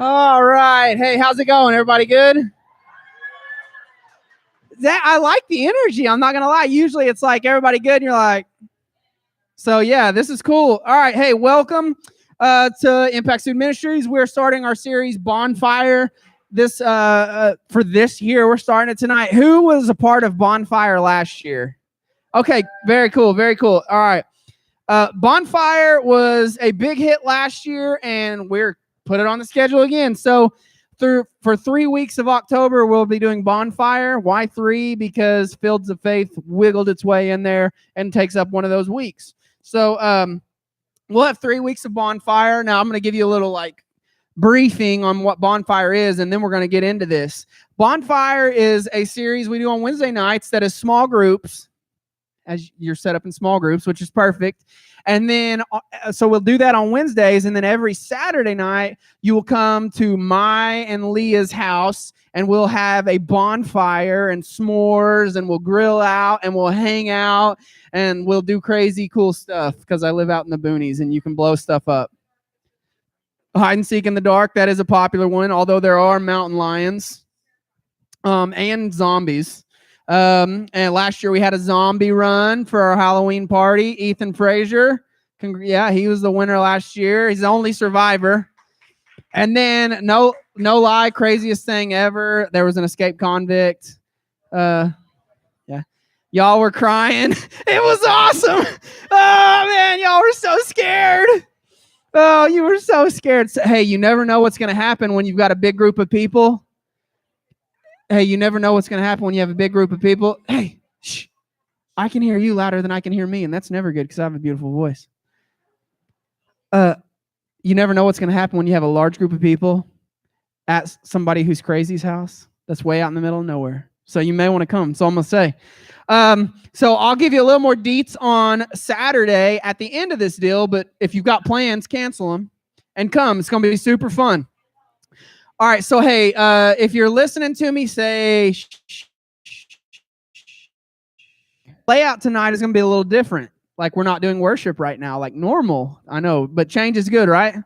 All right. Hey, how's it going? Everybody good? I like the energy. I'm not going to lie. Usually it's like everybody good and you're like, so yeah, this is cool. All right. Hey, welcome to Impact Student Ministries. We're starting our series Bonfire for this year. We're starting it tonight. Who was a part of Bonfire last year? Okay. Very cool. Very cool. All right. Bonfire was a big hit last year and we're put it on the schedule again. So for 3 weeks of October, we'll be doing Bonfire. Why 3? Because Fields of Faith wiggled its way in there and takes up one of those weeks. So we'll have 3 weeks of Bonfire. Now I'm going to give you a little briefing on what Bonfire is, and then we're going to get into this. Bonfire is a series we do on Wednesday nights that is small groups, as you're set up in small groups, which is perfect. And then, so we'll do that on Wednesdays. And then every Saturday night, you will come to my and Leah's house and we'll have a bonfire and s'mores and we'll grill out and we'll hang out and we'll do crazy cool stuff because I live out in the boonies and you can blow stuff up. Hide and seek in the dark. That is a popular one, although there are mountain lions and zombies. And last year we had a zombie run for our Halloween party. Ethan Frazier, he was the winner last year. He's the only survivor. And then no lie, craziest thing ever. There was an escaped convict. Y'all were crying. It was awesome. Oh man, y'all were so scared. Oh, you were so scared. Hey, you never know what's going to happen when you've got a big group of people. Hey, you never know what's going to happen when you have a big group of people. Hey, shh, I can hear you louder than I can hear me, and that's never good because I have a beautiful voice. You never know what's going to happen when you have a large group of people at somebody who's crazy's house that's way out in the middle of nowhere. So you may want to come. So I'm going to say. So I'll give you a little more deets on Saturday at the end of this deal, but if you've got plans, cancel them and come. It's going to be super fun. All right, so hey, if you're listening to me, say shh, shh, shh, shh. Layout tonight is going to be a little different. Like we're not doing worship right now, like normal. I know, but change is good, right?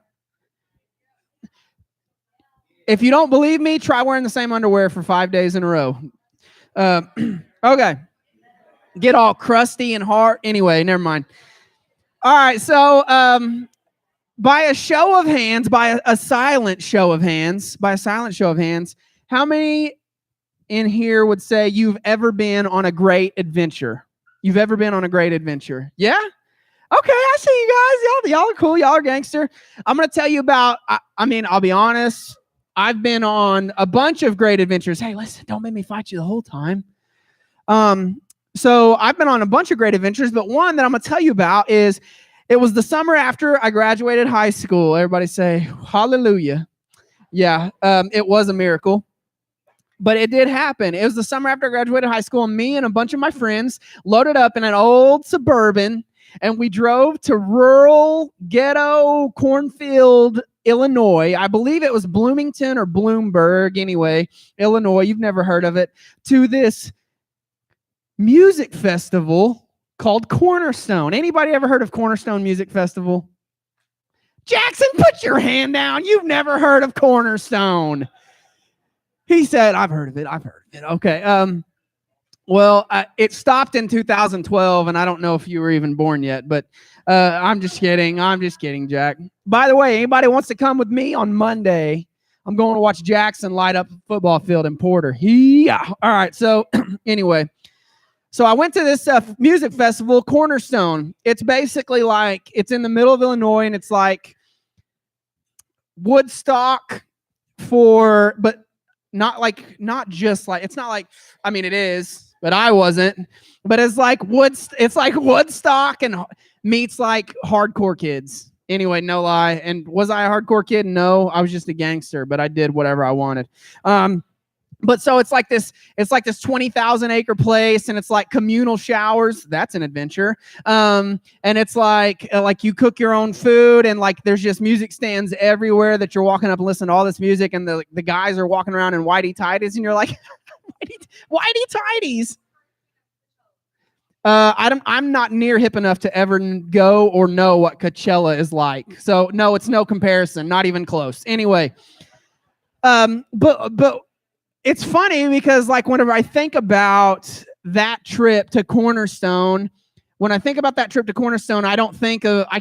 If you don't believe me, try wearing the same underwear for 5 days in a row. Okay. Get all crusty and hard. Anyway, never mind. All right, so by a show of hands, by a silent show of hands, how many in here would say you've ever been on a great adventure? You've ever been on a great adventure? Yeah? Okay, I see you guys. Y'all are cool. Y'all are gangster. I'm going to tell you about, I'll be honest. I've been on a bunch of great adventures. Hey, listen, don't make me fight you the whole time. So I've been on a bunch of great adventures, but one that I'm going to tell you about is it was the summer after I graduated high school. Everybody say, hallelujah. Yeah, it was a miracle. But it did happen. It was the summer after I graduated high school, and me and a bunch of my friends loaded up in an old Suburban, and we drove to rural, ghetto, cornfield, Illinois. I believe it was Bloomington or Bloomberg, anyway, Illinois. You've never heard of it. To this music festival called Cornerstone. Anybody ever heard of Cornerstone Music Festival? Jackson, put your hand down. You've never heard of Cornerstone. He said, I've heard of it. Okay. Well, it stopped in 2012, and I don't know if you were even born yet, but I'm just kidding. I'm just kidding, Jack. By the way, anybody wants to come with me on Monday, I'm going to watch Jackson light up a football field in Porter. Yeah. All right. So anyway, so I went to this music festival, Cornerstone. It's basically like, it's in the middle of Illinois, and it's like Woodstock but not just like, it's not like, I mean, it is, but I wasn't. But it's like Woodstock and meets like hardcore kids. Anyway, no lie. And was I a hardcore kid? No, I was just a gangster, but I did whatever I wanted. But so it's like this 20,000 acre place, and it's like communal showers. That's an adventure. And it's like you cook your own food, and like there's just music stands everywhere that you're walking up and listening to all this music, and the guys are walking around in whitey tighties, and you're like, whitey tighties. I'm not near hip enough to ever go or know what Coachella is like. So no, it's no comparison, not even close. Anyway, but it's funny because like whenever I think about that trip to Cornerstone, I don't think of, I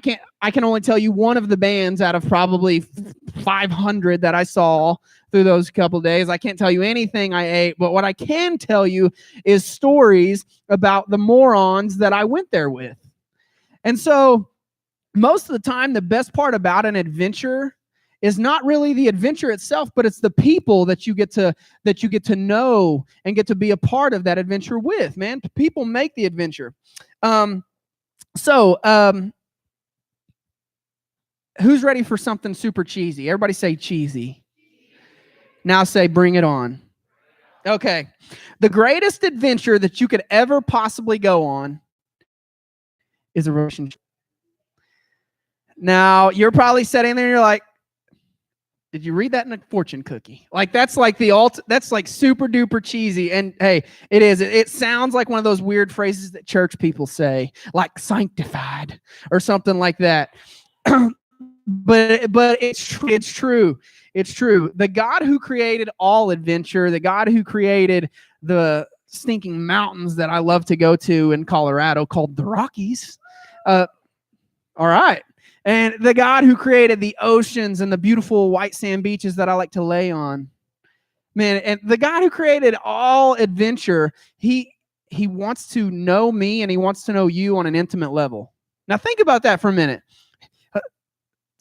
can only tell you one of the bands out of probably 500 that I saw through those couple of days. I can't tell you anything I ate, but what I can tell you is stories about the morons that I went there with. And so most of the time, the best part about an adventure is not really the adventure itself, but it's the people that you get to know and get to be a part of that adventure with, man. People make the adventure. Who's ready for something super cheesy? Everybody say cheesy. Now say bring it on. Okay. The greatest adventure that you could ever possibly go on is a relationship. Now, you're probably sitting there and you're like, did you read that in a fortune cookie? Like that's like that's like super duper cheesy. And hey, it is. It sounds like one of those weird phrases that church people say, like sanctified or something like that. but it's true. It's true. The God who created all adventure, the God who created the stinking mountains that I love to go to in Colorado called the Rockies. All right. And the God who created the oceans and the beautiful white sand beaches that I like to lay on. Man, and the God who created all adventure, he wants to know me and he wants to know you on an intimate level. Now think about that for a minute.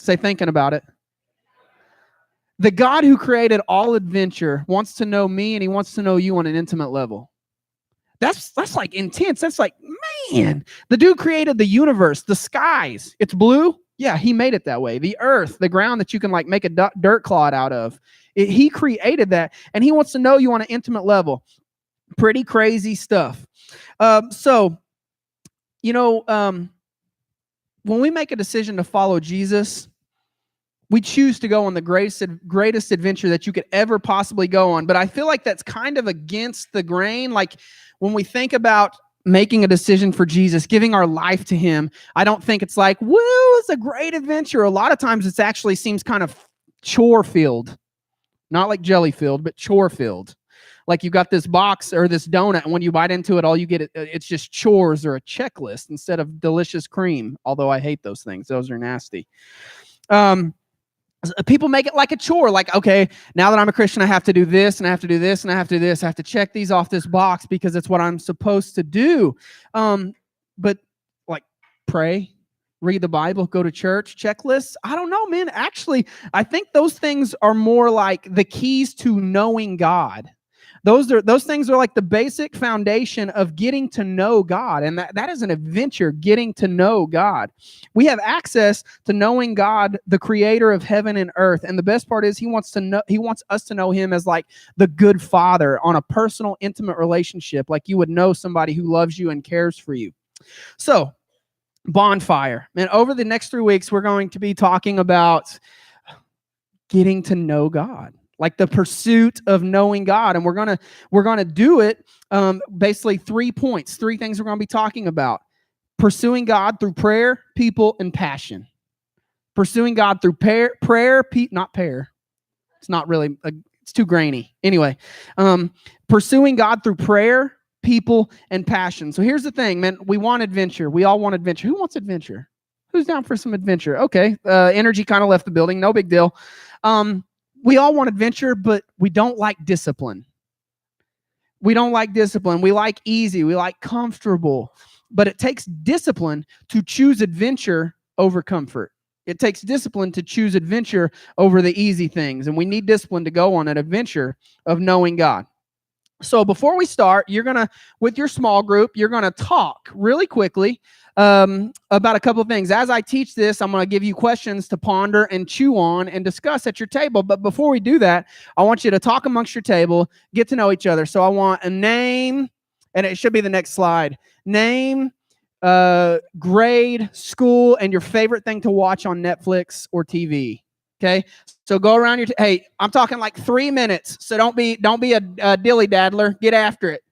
Say thinking about it. The God who created all adventure wants to know me and he wants to know you on an intimate level. That's like intense. That's like, man, the dude created the universe, the skies. It's blue. Yeah, he made it that way. The earth, the ground that you can like make a dirt clod out of. He created that, and he wants to know you on an intimate level. Pretty crazy stuff. So, when we make a decision to follow Jesus, we choose to go on the greatest adventure that you could ever possibly go on. But I feel like that's kind of against the grain. Like when we think about making a decision for Jesus, giving our life to him, I don't think it's like, woo, it's a great adventure. A lot of times it actually seems kind of chore filled, not like jelly filled, but chore filled. Like you got this box or this donut, and when you bite into it, all you get, it's just chores or a checklist instead of delicious cream. Although I hate those things. Those are nasty. People make it like a chore. Like, okay, now that I'm a Christian, I have to do this, and I have to do this, and I have to do this. I have to check these off this box because it's what I'm supposed to do. But like pray, read the Bible, go to church, checklists. I don't know, man. Actually, I think those things are more like the keys to knowing God. Those things are like the basic foundation of getting to know God. And that is an adventure, getting to know God. We have access to knowing God, the creator of heaven and earth. And the best part is he wants us to know him as like the good father on a personal, intimate relationship, like you would know somebody who loves you and cares for you. So, bonfire. And over the next 3 weeks, we're going to be talking about getting to know God. Like the pursuit of knowing God. And we're gonna do it basically 3 points, 3 things we're gonna be talking about. Pursuing God through prayer, people, and passion. Pursuing God through prayer, not prayer. It's not really It's too grainy. Anyway, pursuing God through prayer, people, and passion. So here's the thing, man. We want adventure. We all want adventure. Who wants adventure? Who's down for some adventure? Okay. Energy kind of left the building. No big deal. We all want adventure, but we don't like discipline. We don't like discipline. We like easy. We like comfortable. But it takes discipline to choose adventure over comfort. It takes discipline to choose adventure over the easy things. And we need discipline to go on an adventure of knowing God. So before we start, you're going to, with your small group, you're going to talk really quickly about a couple of things. As I teach this, I'm going to give you questions to ponder and chew on and discuss at your table. But before we do that, I want you to talk amongst your table, get to know each other. So I want a name, and it should be the next slide. Name, grade, school, and your favorite thing to watch on Netflix or TV. Okay, so go around your. Hey, I'm talking like 3 minutes, so don't be a dilly daddler. Get after it.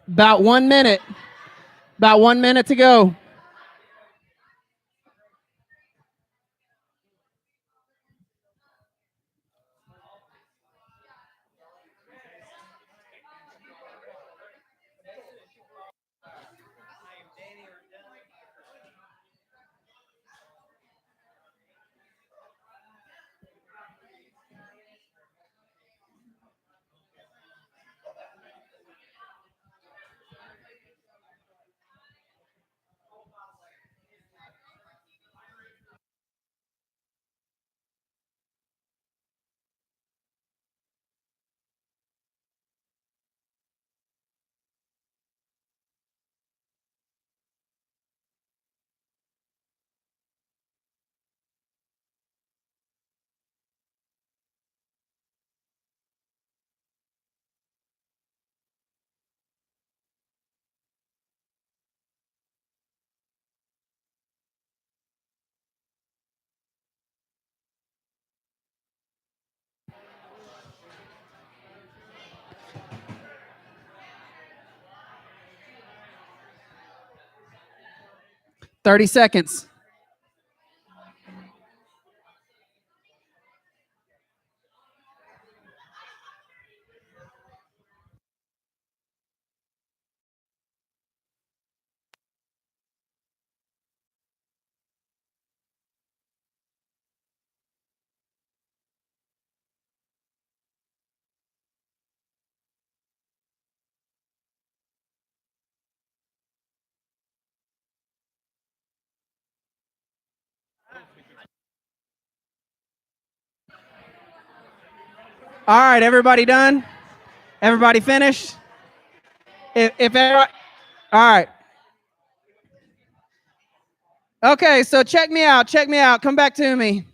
About 1 minute. About 1 minute to go. $30. All right, everybody done? Everybody finished? If everybody, all right. Okay, so check me out. Check me out. Come back to me.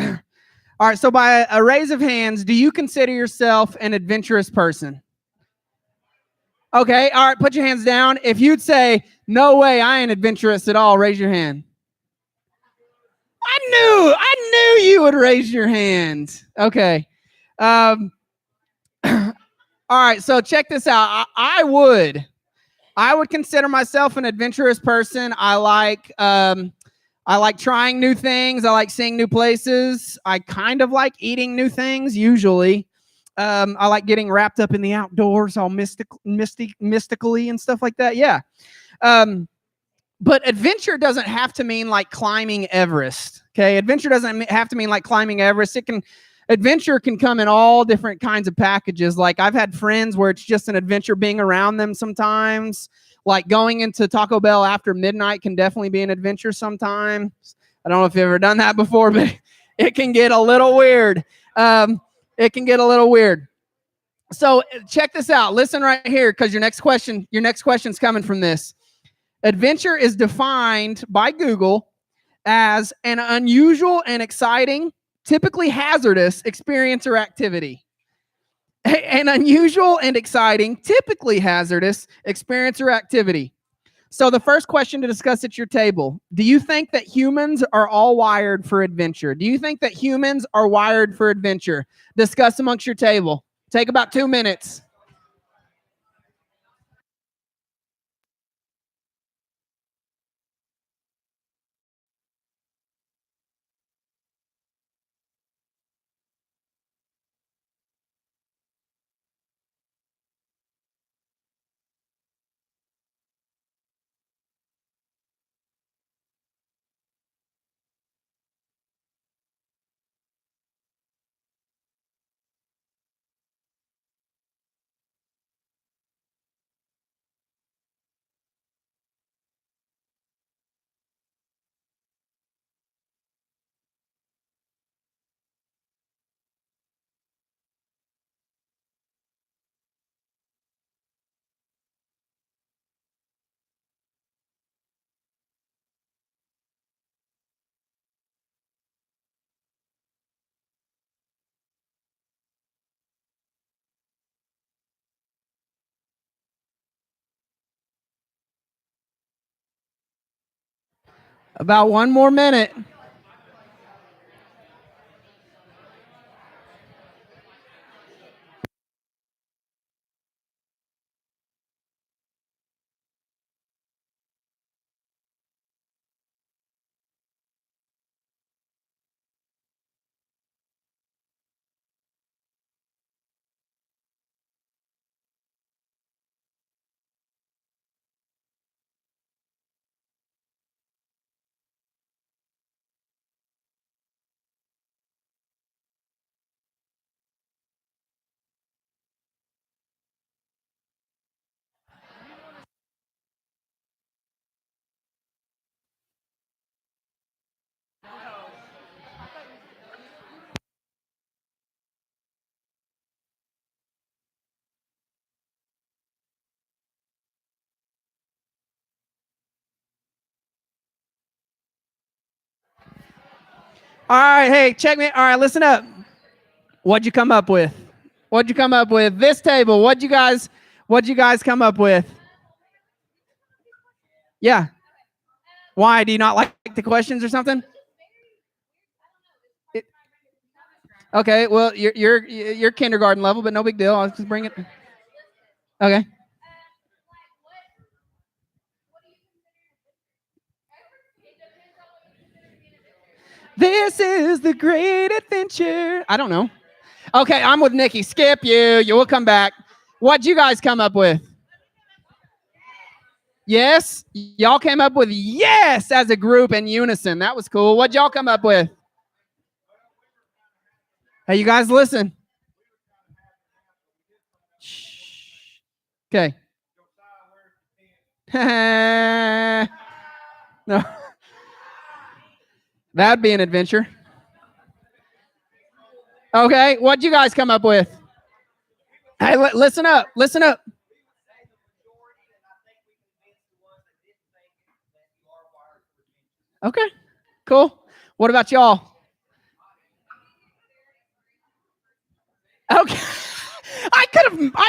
All right, so by a raise of hands, do you consider yourself an adventurous person? Okay, all right, put your hands down. If you'd say, no way, I ain't adventurous at all, raise your hand. I knew you would raise your hand. Okay. All right, so check this out. I would consider myself an adventurous person. I like trying new things. I like seeing new places. I kind of like eating new things usually. I like getting wrapped up in the outdoors, all mystically and stuff like that. Yeah. But adventure doesn't have to mean like climbing Everest. Okay. Adventure doesn't have to mean like climbing Everest. Adventure can come in all different kinds of packages. Like I've had friends where it's just an adventure being around them sometimes. Like going into Taco Bell after midnight can definitely be an adventure sometimes. I don't know if you've ever done that before, but it can get a little weird. It can get a little weird. So check this out. Listen right here, because your next question's coming from this. Adventure is defined by Google as an unusual and exciting, typically hazardous experience or activity. An unusual and exciting, typically hazardous experience or activity. So the first question to discuss at your table, do you think that humans are all wired for adventure? Do you think that humans are wired for adventure? Discuss amongst your table. Take about 2 minutes. About 1 more minute. All right, hey, check me. All right, listen up. What'd you come up with? What'd you come up with? This table, what'd you guys come up with? Yeah. Why? Do you not like the questions or something? Okay, well, you're kindergarten level, but no big deal. I'll just bring it. Okay. This is the great adventure. I don't know. Okay, I'm with Nikki. Skip you. You will come back. What'd you guys come up with? Yes? Y'all came up with yes as a group in unison. That was cool. What'd y'all come up with? Hey, you guys listen. Okay. No. That'd be an adventure. Okay, what'd you guys come up with? Hey, listen up. Listen up. Okay, cool. What about y'all? Okay. I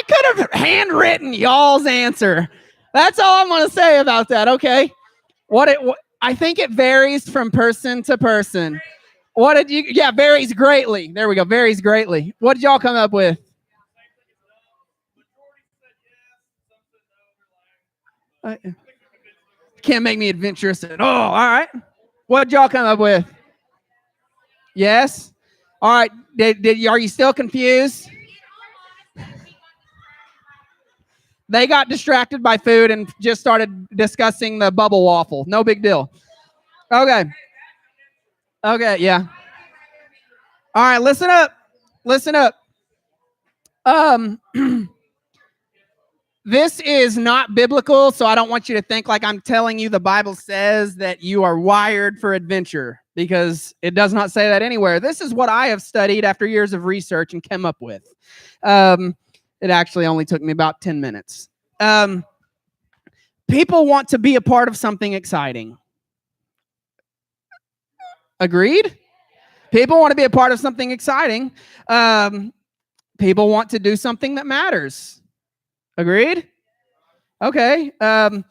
could have handwritten y'all's answer. That's all I'm gonna say about that. Okay. I think it varies from person to person. What did you? Yeah, varies greatly. There we go. Varies greatly. What did y'all come up with? Can't make me adventurous at all. All right. What'd y'all come up with? Yes. All right. Are you still confused? They got distracted by food and just started discussing the bubble waffle. No big deal. Okay. Okay. Yeah. All right. Listen up. Listen up. This is not biblical, so I don't want you to think like I'm telling you the Bible says that you are wired for adventure, because it does not say that anywhere. This is what I have studied after years of research and came up with. It actually only took me about 10 minutes. People want to be a part of something exciting. Agreed? People want to be a part of something exciting. People want to do something that matters. Agreed? Okay. I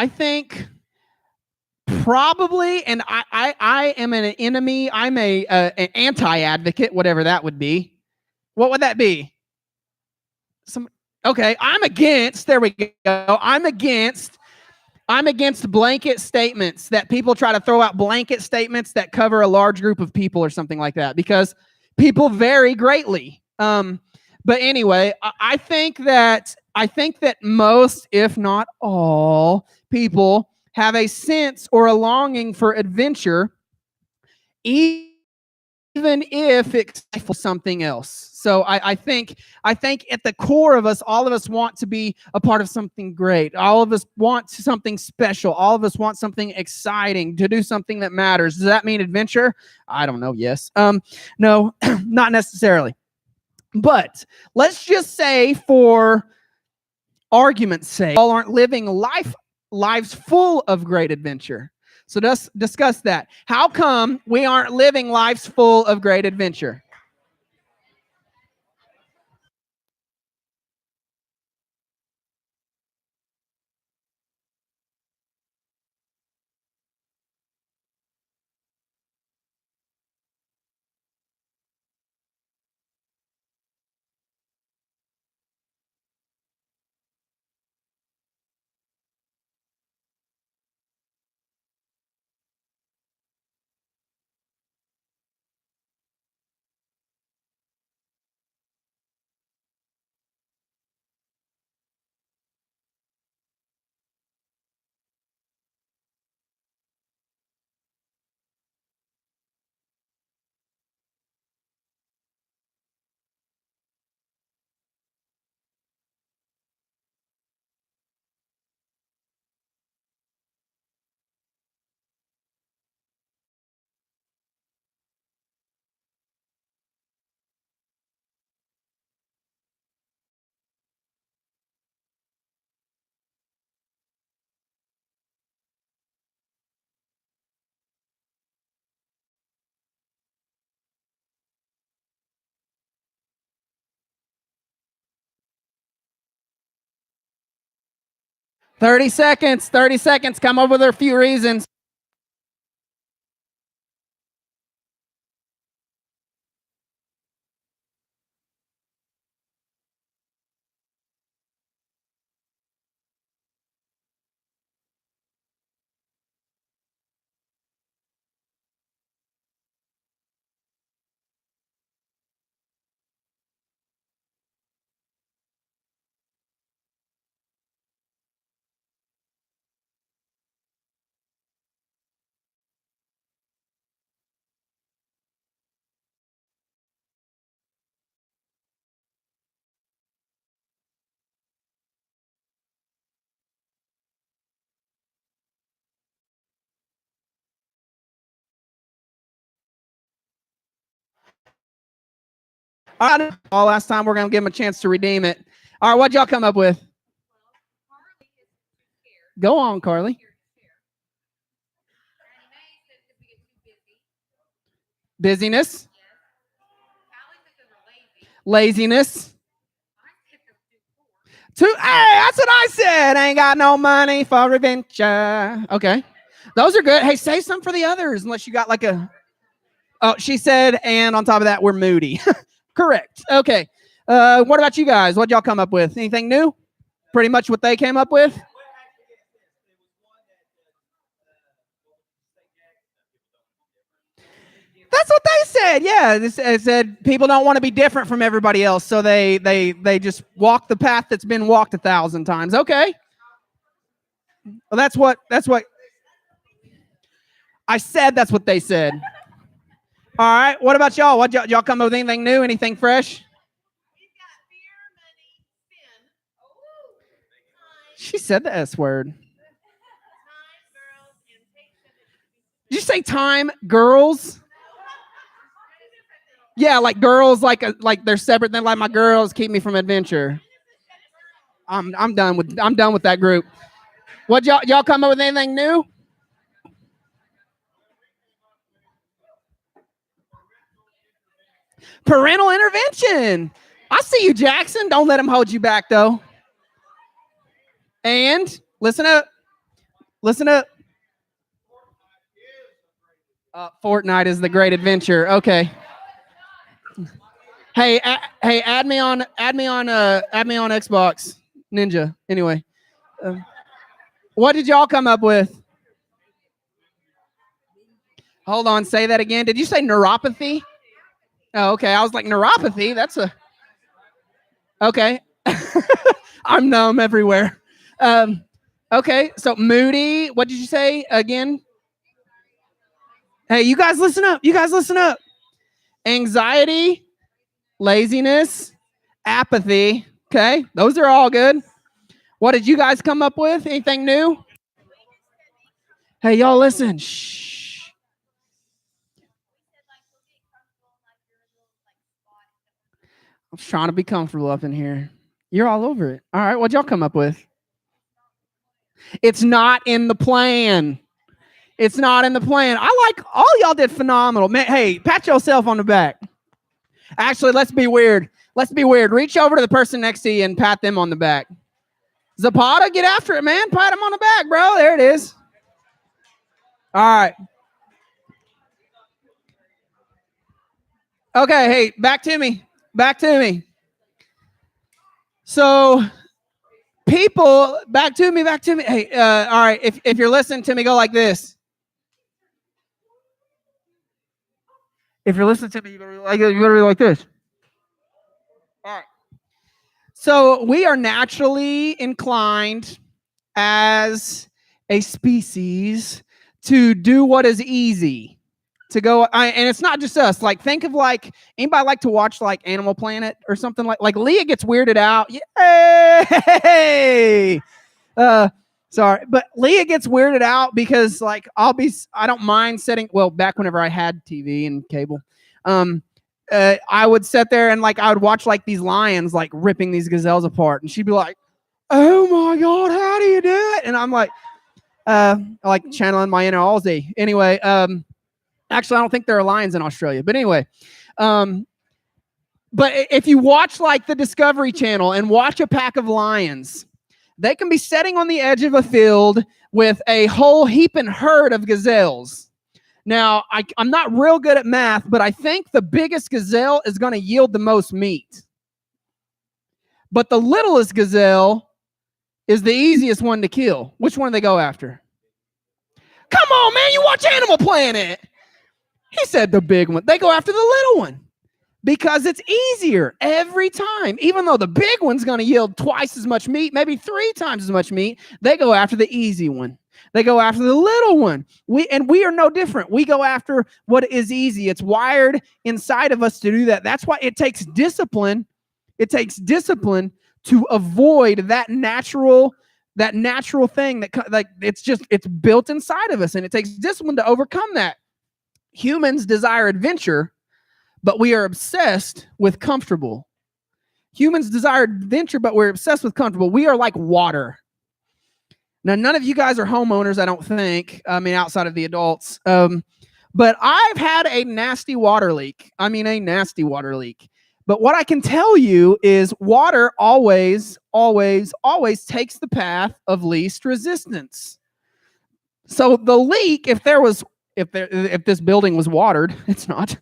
think probably, and I am an enemy. I'm an anti-advocate, whatever that would be. What would that be? Okay, I'm against. There we go. I'm against blanket statements that people try to throw out, blanket statements that cover a large group of people or something like that, because people vary greatly. But anyway, I think that most, if not all, people have a sense or a longing for adventure, even if it's for something else. So I think at the core of us, all of us want to be a part of something great. All of us want something special. All of us want something exciting, to do something that matters. Does that mean adventure? I don't know. Yes. No, not necessarily. But let's just say, for argument's sake, all aren't living lives full of great adventure. So let's discuss that. How come we aren't living lives full of great adventure? Thirty seconds. 30 seconds. Come up with a few reasons. All last time, we're going to give them a chance to redeem it. All right, what'd y'all come up with? Go on, Carly. Busyness. Laziness. Hey, that's what I said. Ain't got no money for adventure. Okay. Those are good. Hey, say some for the others, unless you got like a... Oh, she said, and on top of that, we're moody. Correct. Okay. What about you guys? What'd y'all come up with? Anything new? pretty much what they came up with? That's what they said. Yeah, it said people don't want to be different from everybody else, so they just walk the path that's been walked 1,000 times. Okay. Well, that's what I said. That's what they said. All right. What about y'all? What y'all come up with anything new? Anything fresh? She said the S word. Did you say time, girls? Yeah, like girls, like they're separate. Than like my girls keep me from adventure. I'm done with that group. What y'all come up with anything new? Parental intervention. I see you, Jackson. Don't let him hold you back, though. And listen up. Listen up. Fortnite is the great adventure. Okay. Hey, add me on Xbox Ninja. Anyway, what did y'all come up with? Hold on, say that again. Did you say neuropathy? Oh, okay. I was like, neuropathy. That's a okay. I'm numb everywhere. Okay, so moody. What did you say again? Hey, you guys listen up. Anxiety, laziness, apathy. Okay, those are all good. What did you guys come up with? Anything new? Hey, y'all listen. Shh. I'm trying to be comfortable up in here. You're all over it. All right, what'd y'all come up with? It's not in the plan. It's not in the plan. I like all y'all did phenomenal. Man, hey, pat yourself on the back. Actually, let's be weird. Reach over to the person next to you and pat them on the back. Zapata, get after it, man. Pat him on the back, bro. There it is. All right. Okay, hey, back to me. So, people, back to me. Hey, all right, if you're listening to me, go like this. If you're listening to me, you gotta be like this. All right. So we are naturally inclined as a species to do what is easy. To go, and it's not just us. Like, think of like anybody like to watch like Animal Planet or something like Leah gets weirded out. Yay! Sorry, but Leah gets weirded out because like I don't mind setting. Well, back whenever I had TV and cable, I would sit there and like I would watch like these lions like ripping these gazelles apart, and she'd be like, "Oh my god, how do you do it?" And I'm like channeling my inner Aussie. Anyway, actually, I don't think there are lions in Australia, but anyway, but if you watch like the Discovery Channel and watch a pack of lions, they can be sitting on the edge of a field with a whole heaping herd of gazelles. Now, I'm not real good at math, but I think the biggest gazelle is going to yield the most meat. But the littlest gazelle is the easiest one to kill. Which one do they go after? Come on, man, you watch Animal Planet. He said the big one. They go after the little one because it's easier every time. Even though the big one's going to yield twice as much meat, maybe 3 times as much meat, they go after the easy one. They go after the little one. We are no different. We go after what is easy. It's wired inside of us to do that. That's why it takes discipline. It takes discipline to avoid that natural thing that like it's built inside of us, and it takes discipline to overcome that. Humans desire adventure, but we are obsessed with comfortable. Humans desire adventure, but we're obsessed with comfortable. We are like water. Now, none of you guys are homeowners, I don't think. I mean, outside of the adults. But I've had a nasty water leak. But what I can tell you is water always takes the path of least resistance. So the leak, if this building was watered, it's not.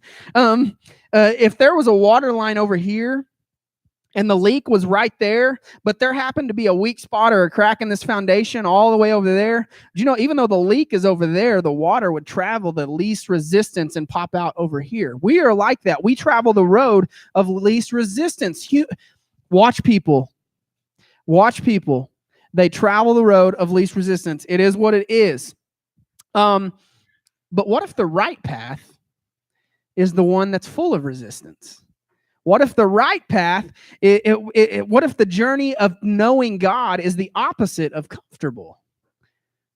If there was a water line over here, and the leak was right there, but there happened to be a weak spot or a crack in this foundation all the way over there. You know, even though the leak is over there, the water would travel the least resistance and pop out over here. We are like that. We travel the road of least resistance. Watch people. Watch people. They travel the road of least resistance. It is what it is. But what if the right path is the one that's full of resistance? What if the right path, what if the journey of knowing God is the opposite of comfortable?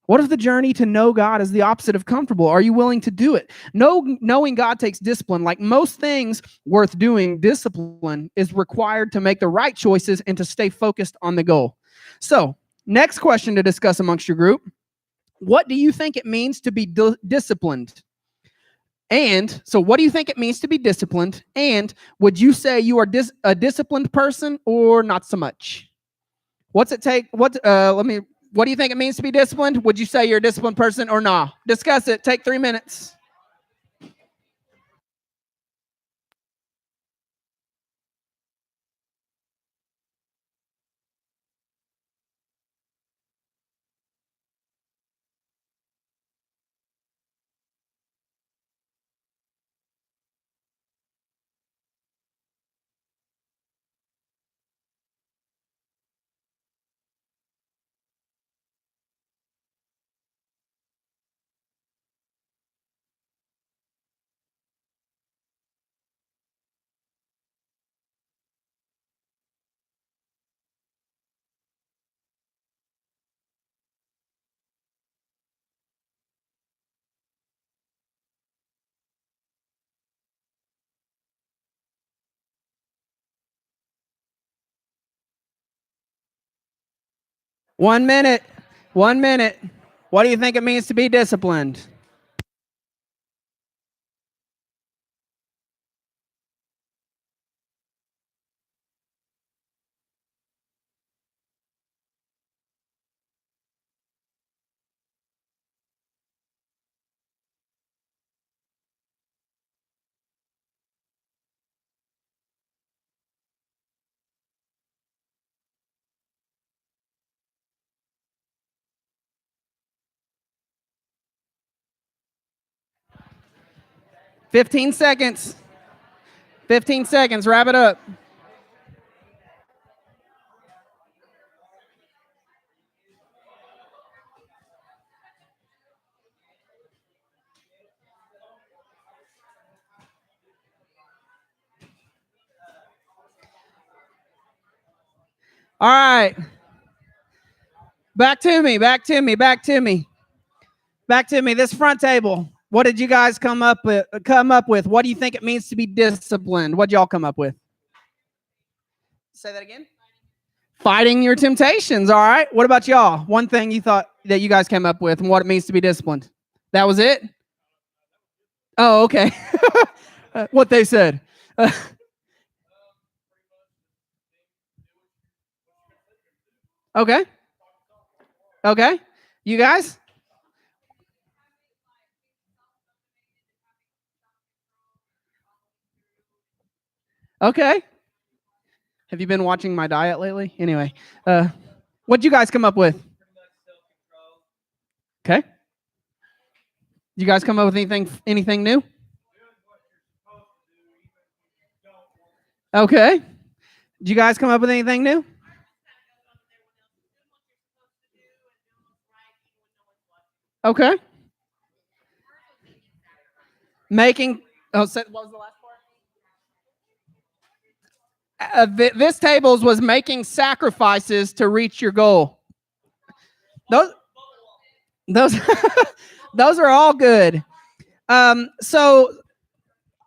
What if the journey to know God is the opposite of comfortable? Are you willing to do it? Knowing God takes discipline. Like most things worth doing, discipline is required to make the right choices and to stay focused on the goal. So, next question to discuss amongst your group. What do you think it means to be disciplined? And so what do you think it means to be disciplined? And would you say you are a disciplined person or not so much? What's it take? What do you think it means to be disciplined? Would you say you're a disciplined person or not? Discuss it. Take 3 minutes. One minute. 1 minute. What do you think it means to be disciplined? Fifteen seconds. 15 seconds. Wrap it up. All right. Back to me. This front table. What did you guys come up with? What do you think it means to be disciplined? What'd y'all come up with? Say that again. Fighting your temptations. All right. What about y'all? One thing you thought that you guys came up with and what it means to be disciplined. That was it? Oh, okay. What they said. Okay. Okay. You guys? Okay. Have you been watching my diet lately? Anyway, what'd you guys come up with? Okay. You guys come up with anything new? Okay. Did you guys come up with anything new? Okay. Making. Oh, what was the last part? This tables was making sacrifices to reach your goal. Those, those are all good. So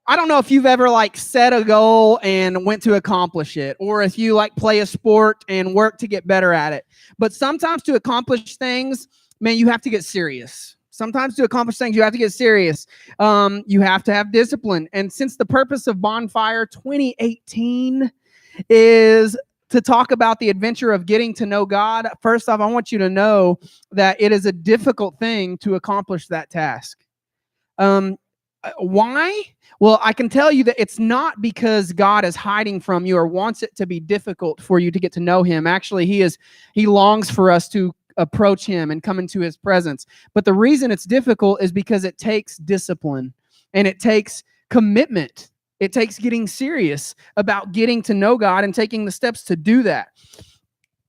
I don't know if you've ever like set a goal and went to accomplish it, or if you like play a sport and work to get better at it. But sometimes to accomplish things, man, you have to get serious. Sometimes to accomplish things, you have to get serious. You have to have discipline. And since the purpose of Bonfire 2018 is to talk about the adventure of getting to know God, first off, I want you to know that it is a difficult thing to accomplish that task. Why? Well, I can tell you that it's not because God is hiding from you or wants it to be difficult for you to get to know him. Actually, he longs for us to approach him and come into his presence. But the reason it's difficult is because it takes discipline and it takes commitment. It takes getting serious about getting to know God and taking the steps to do that.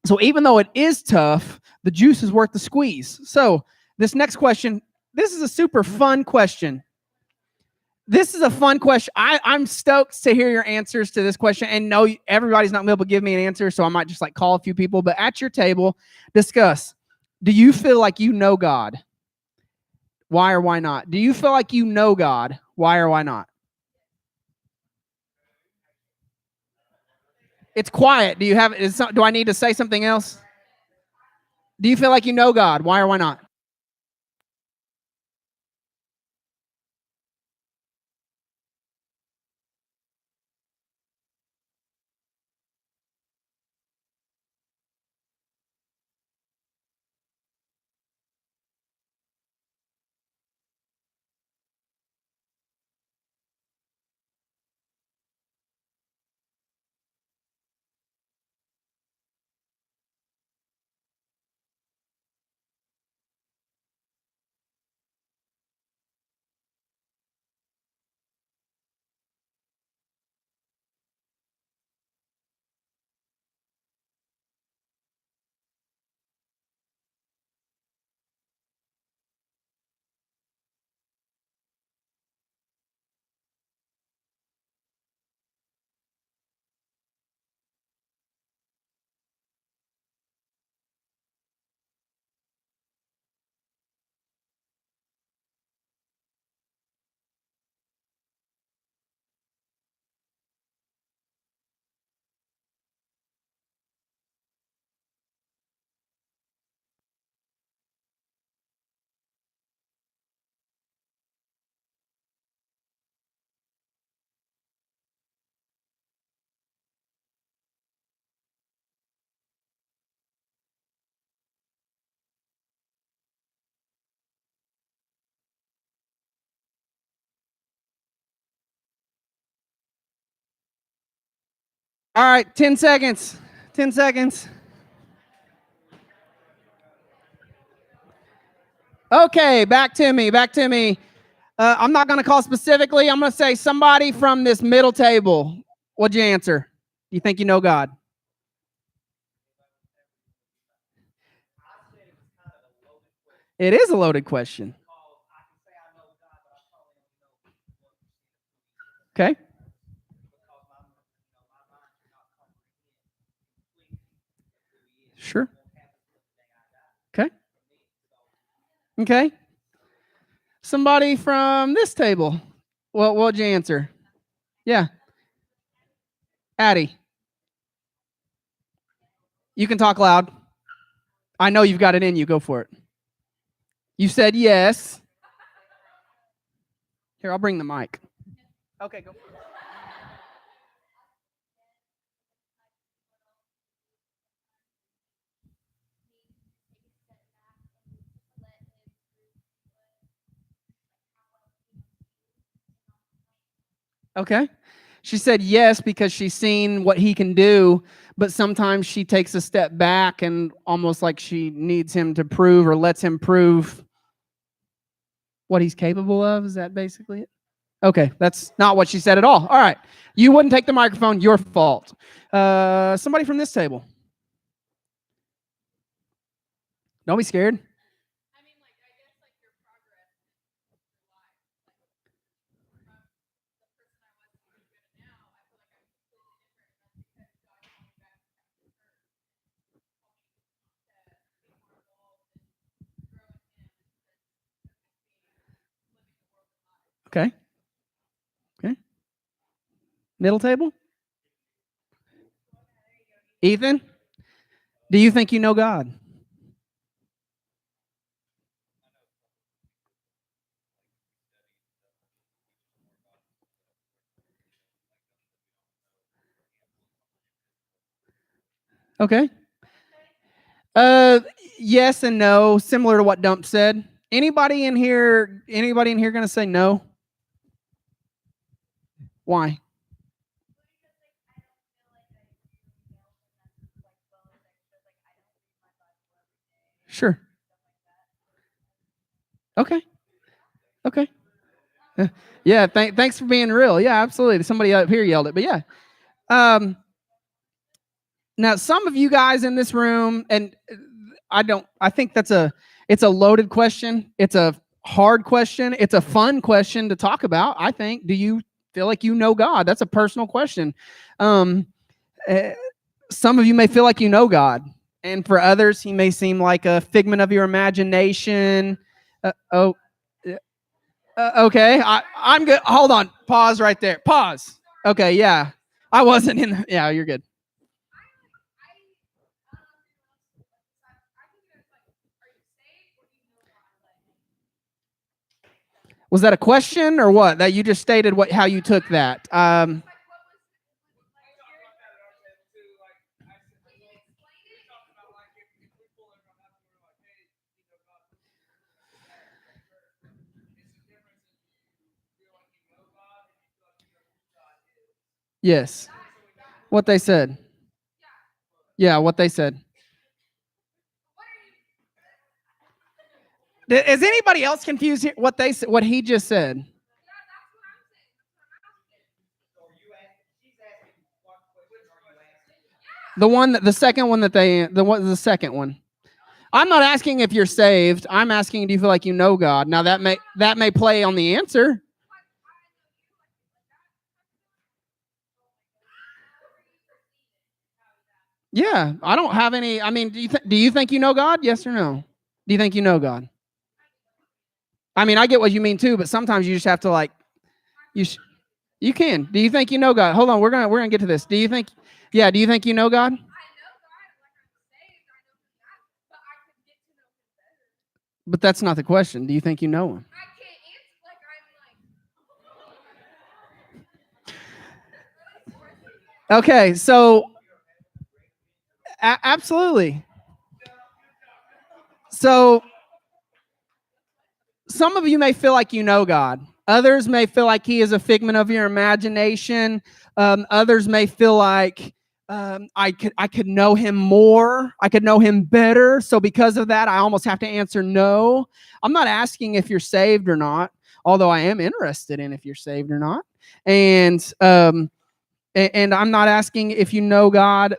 So even though it is tough, the juice is worth the squeeze. So this next question, this is a super fun question. This is a fun question. I'm stoked to hear your answers to this question. And no, everybody's not going to be able to give me an answer, so I might just like call a few people. But at your table, discuss. Do you feel like you know God? Why or why not? Do you feel like you know God? Why or why not? It's quiet. Do you have? Do I need to say something else? Do you feel like you know God? Why or why not? All right, 10 seconds. 10 seconds. Okay, back to me. Back to me. I'm not going to call specifically. I'm going to say somebody from this middle table. What'd you answer? Do you think you know God? It is a loaded question. Okay. Sure. Okay. Okay. Somebody from this table. What'd you answer? Yeah. Addie, you can talk loud. I know you've got it in you. Go for it. You said yes. Here, I'll bring the mic. Okay, go. Okay. She said yes because she's seen what he can do, but sometimes she takes a step back and almost like she needs him to prove or lets him prove what he's capable of. Is that basically it? Okay, that's not what she said at all. All right. You wouldn't take the microphone, your fault. Somebody from this table. Don't be scared. Okay. Okay. Middle table. Ethan, do you think you know God? Okay. Uh, yes and no, similar to what Dump said. Anybody in here going to say no? Why? Sure. Okay. Okay. Yeah. Thanks for being real. Yeah, absolutely. Somebody up here yelled it, but yeah. Um, Now, some of you guys in this room, and I think it's a loaded question. It's a hard question. It's a fun question to talk about. I think. Do you feel like you know God? That's a personal question. Um, uh, some of you may feel like you know God, and for others, He may seem like a figment of your imagination. Oh, okay. I'm good. Hold on. Pause right there. Pause. Okay. Yeah, I wasn't in. Yeah, you're good. Was that a question or what? That you just stated how you took that? Yes. What they said. Yeah, what they said. Is anybody else confused here? What he just said? The second one the second one. I'm not asking if you're saved. I'm asking, do you feel like you know God? Now that may play on the answer. Yeah, I don't have any. I mean, do you think you know God? Yes or no? Do you think you know God? I mean, I get what you mean too, but sometimes you just have to like you. You can. Do you think you know God? Hold on, we're gonna get to this. Do you think? Yeah. Do you think you know God? But that's not the question. Do you think you know Him? Okay, so absolutely. So some of you may feel like you know God. Others may feel like He is a figment of your imagination. Others may feel like I could know Him more. I could know Him better. So because of that, I almost have to answer no. I'm not asking if you're saved or not, although I am interested in if you're saved or not. And I'm not asking if you know God,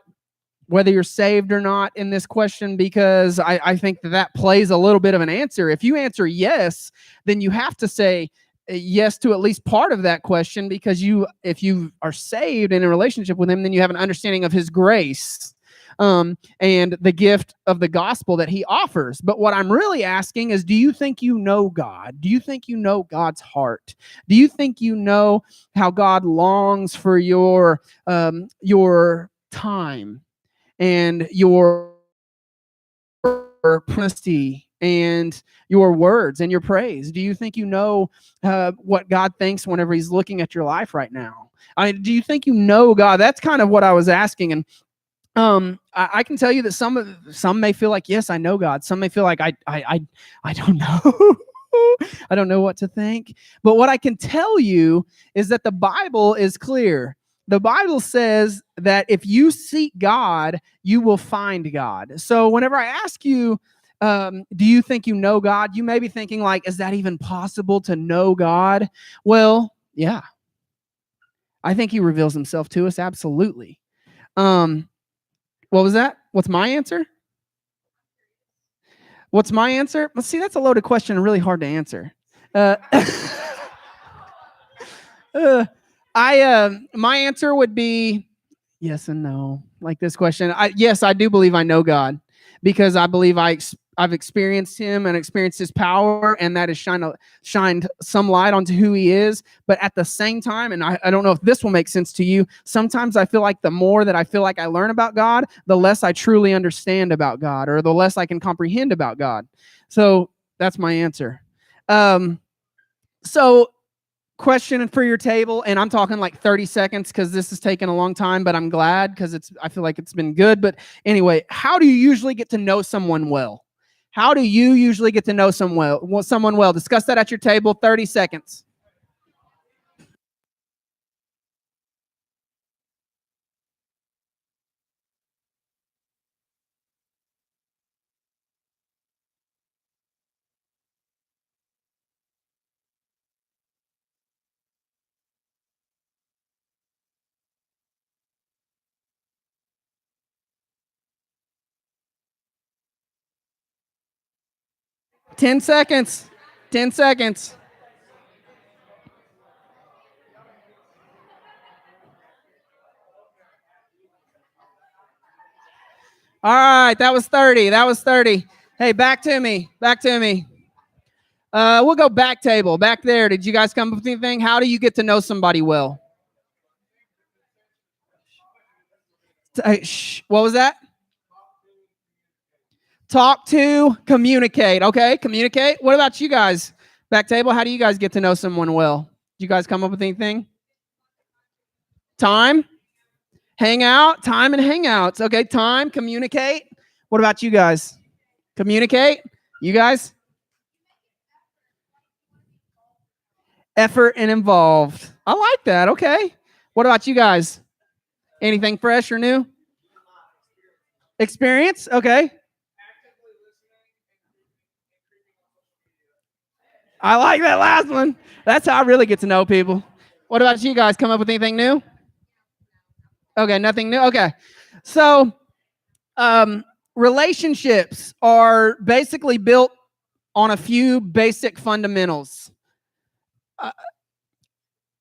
whether you're saved or not in this question, because I think that plays a little bit of an answer. If you answer yes, then you have to say yes to at least part of that question, because if you are saved in a relationship with Him, then you have an understanding of His grace, and the gift of the gospel that He offers. But what I'm really asking is, do you think you know God? Do you think you know God's heart? Do you think you know how God longs for your time and your honesty and your words and your praise? Do you think you know what God thinks whenever He's looking at your life right now? Do you think you know God? That's kind of what I was asking. And I can tell you that some may feel like, yes, I know God. Some may feel like I don't know. I don't know what to think. But what I can tell you is that the Bible is clear. The Bible says that if you seek God, you will find God. So whenever I ask you, do you think you know God? You may be thinking like, is that even possible to know God? Well, yeah. I think He reveals Himself to us. Absolutely. What was that? What's my answer? What's my answer? Let's see, that's a loaded question and really hard to answer. Uh, my answer would be yes and no. Like this question, yes, I do believe I know God, because I believe I've experienced Him and experienced His power, and that has shined some light onto who He is. But at the same time, and I don't know if this will make sense to you, sometimes I feel like the more that I feel like I learn about God, the less I truly understand about God, or the less I can comprehend about God. So that's my answer. So question for your table, and I'm talking like 30 seconds because this has taken a long time, but I'm glad because I feel like it's been good. But anyway, how do you usually get to know someone well? How do you usually get to know someone well? Discuss that at your table. 30 seconds. 10 seconds. 10 seconds. All right, that was 30. That was 30. Hey, back to me. Back to me. We'll go back table. Back there. Did you guys come up with anything? How do you get to know somebody well? What was that? Talk to, communicate. Okay, communicate. What about you guys? Back table, how do you guys get to know someone well? Did you guys come up with anything? Time? Hang out? Time and hangouts. Okay, time, communicate. What about you guys? Communicate? You guys? Effort and involved. I like that. Okay. What about you guys? Anything fresh or new? Experience? Okay. I like that last one. That's how I really get to know people. What about you guys? Come up with anything new? Okay, nothing new. Okay. So, relationships are basically built on a few basic fundamentals.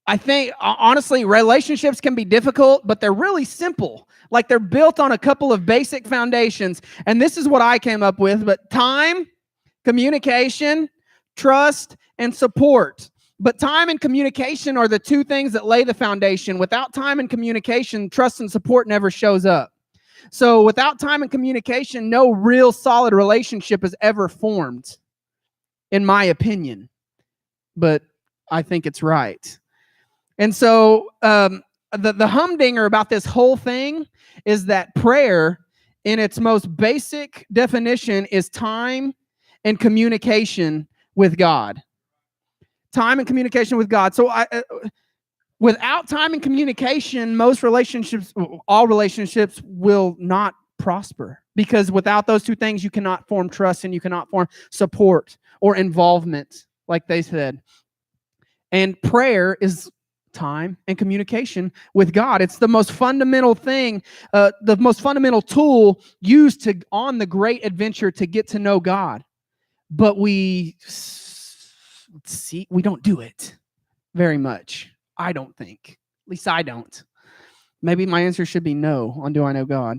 I think, honestly, relationships can be difficult, but they're really simple. Like they're built on a couple of basic foundations. And this is what I came up with, but time, communication, trust, and support. But time and communication are the two things that lay the foundation. Without time and communication, trust and support never shows up. So without time and communication, no real solid relationship is ever formed, in my opinion. But I think it's right. And so the humdinger about this whole thing is that prayer, in its most basic definition, is time and communication with God. Time and communication with God. So without time and communication, most relationships, all relationships will not prosper, because without those two things, you cannot form trust and you cannot form support or involvement, like they said. And prayer is time and communication with God. It's the most fundamental thing, the most fundamental tool used on the great adventure to get to know God. But we don't do it very much. I don't think. At least I don't. Maybe my answer should be no on do I know God.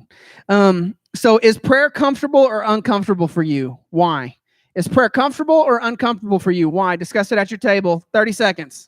So is prayer comfortable or uncomfortable for you? Why? Is prayer comfortable or uncomfortable for you? Why? Discuss it at your table. 30 seconds.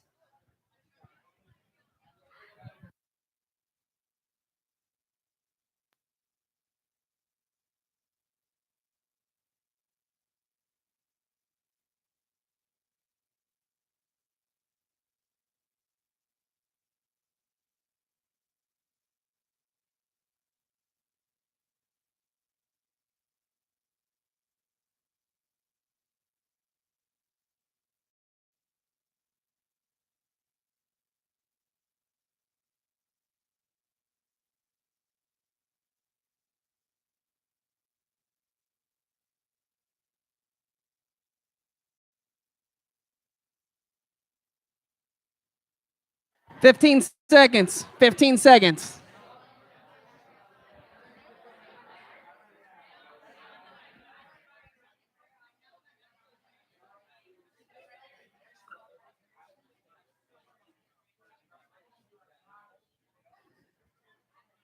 Fifteen seconds. 15 seconds.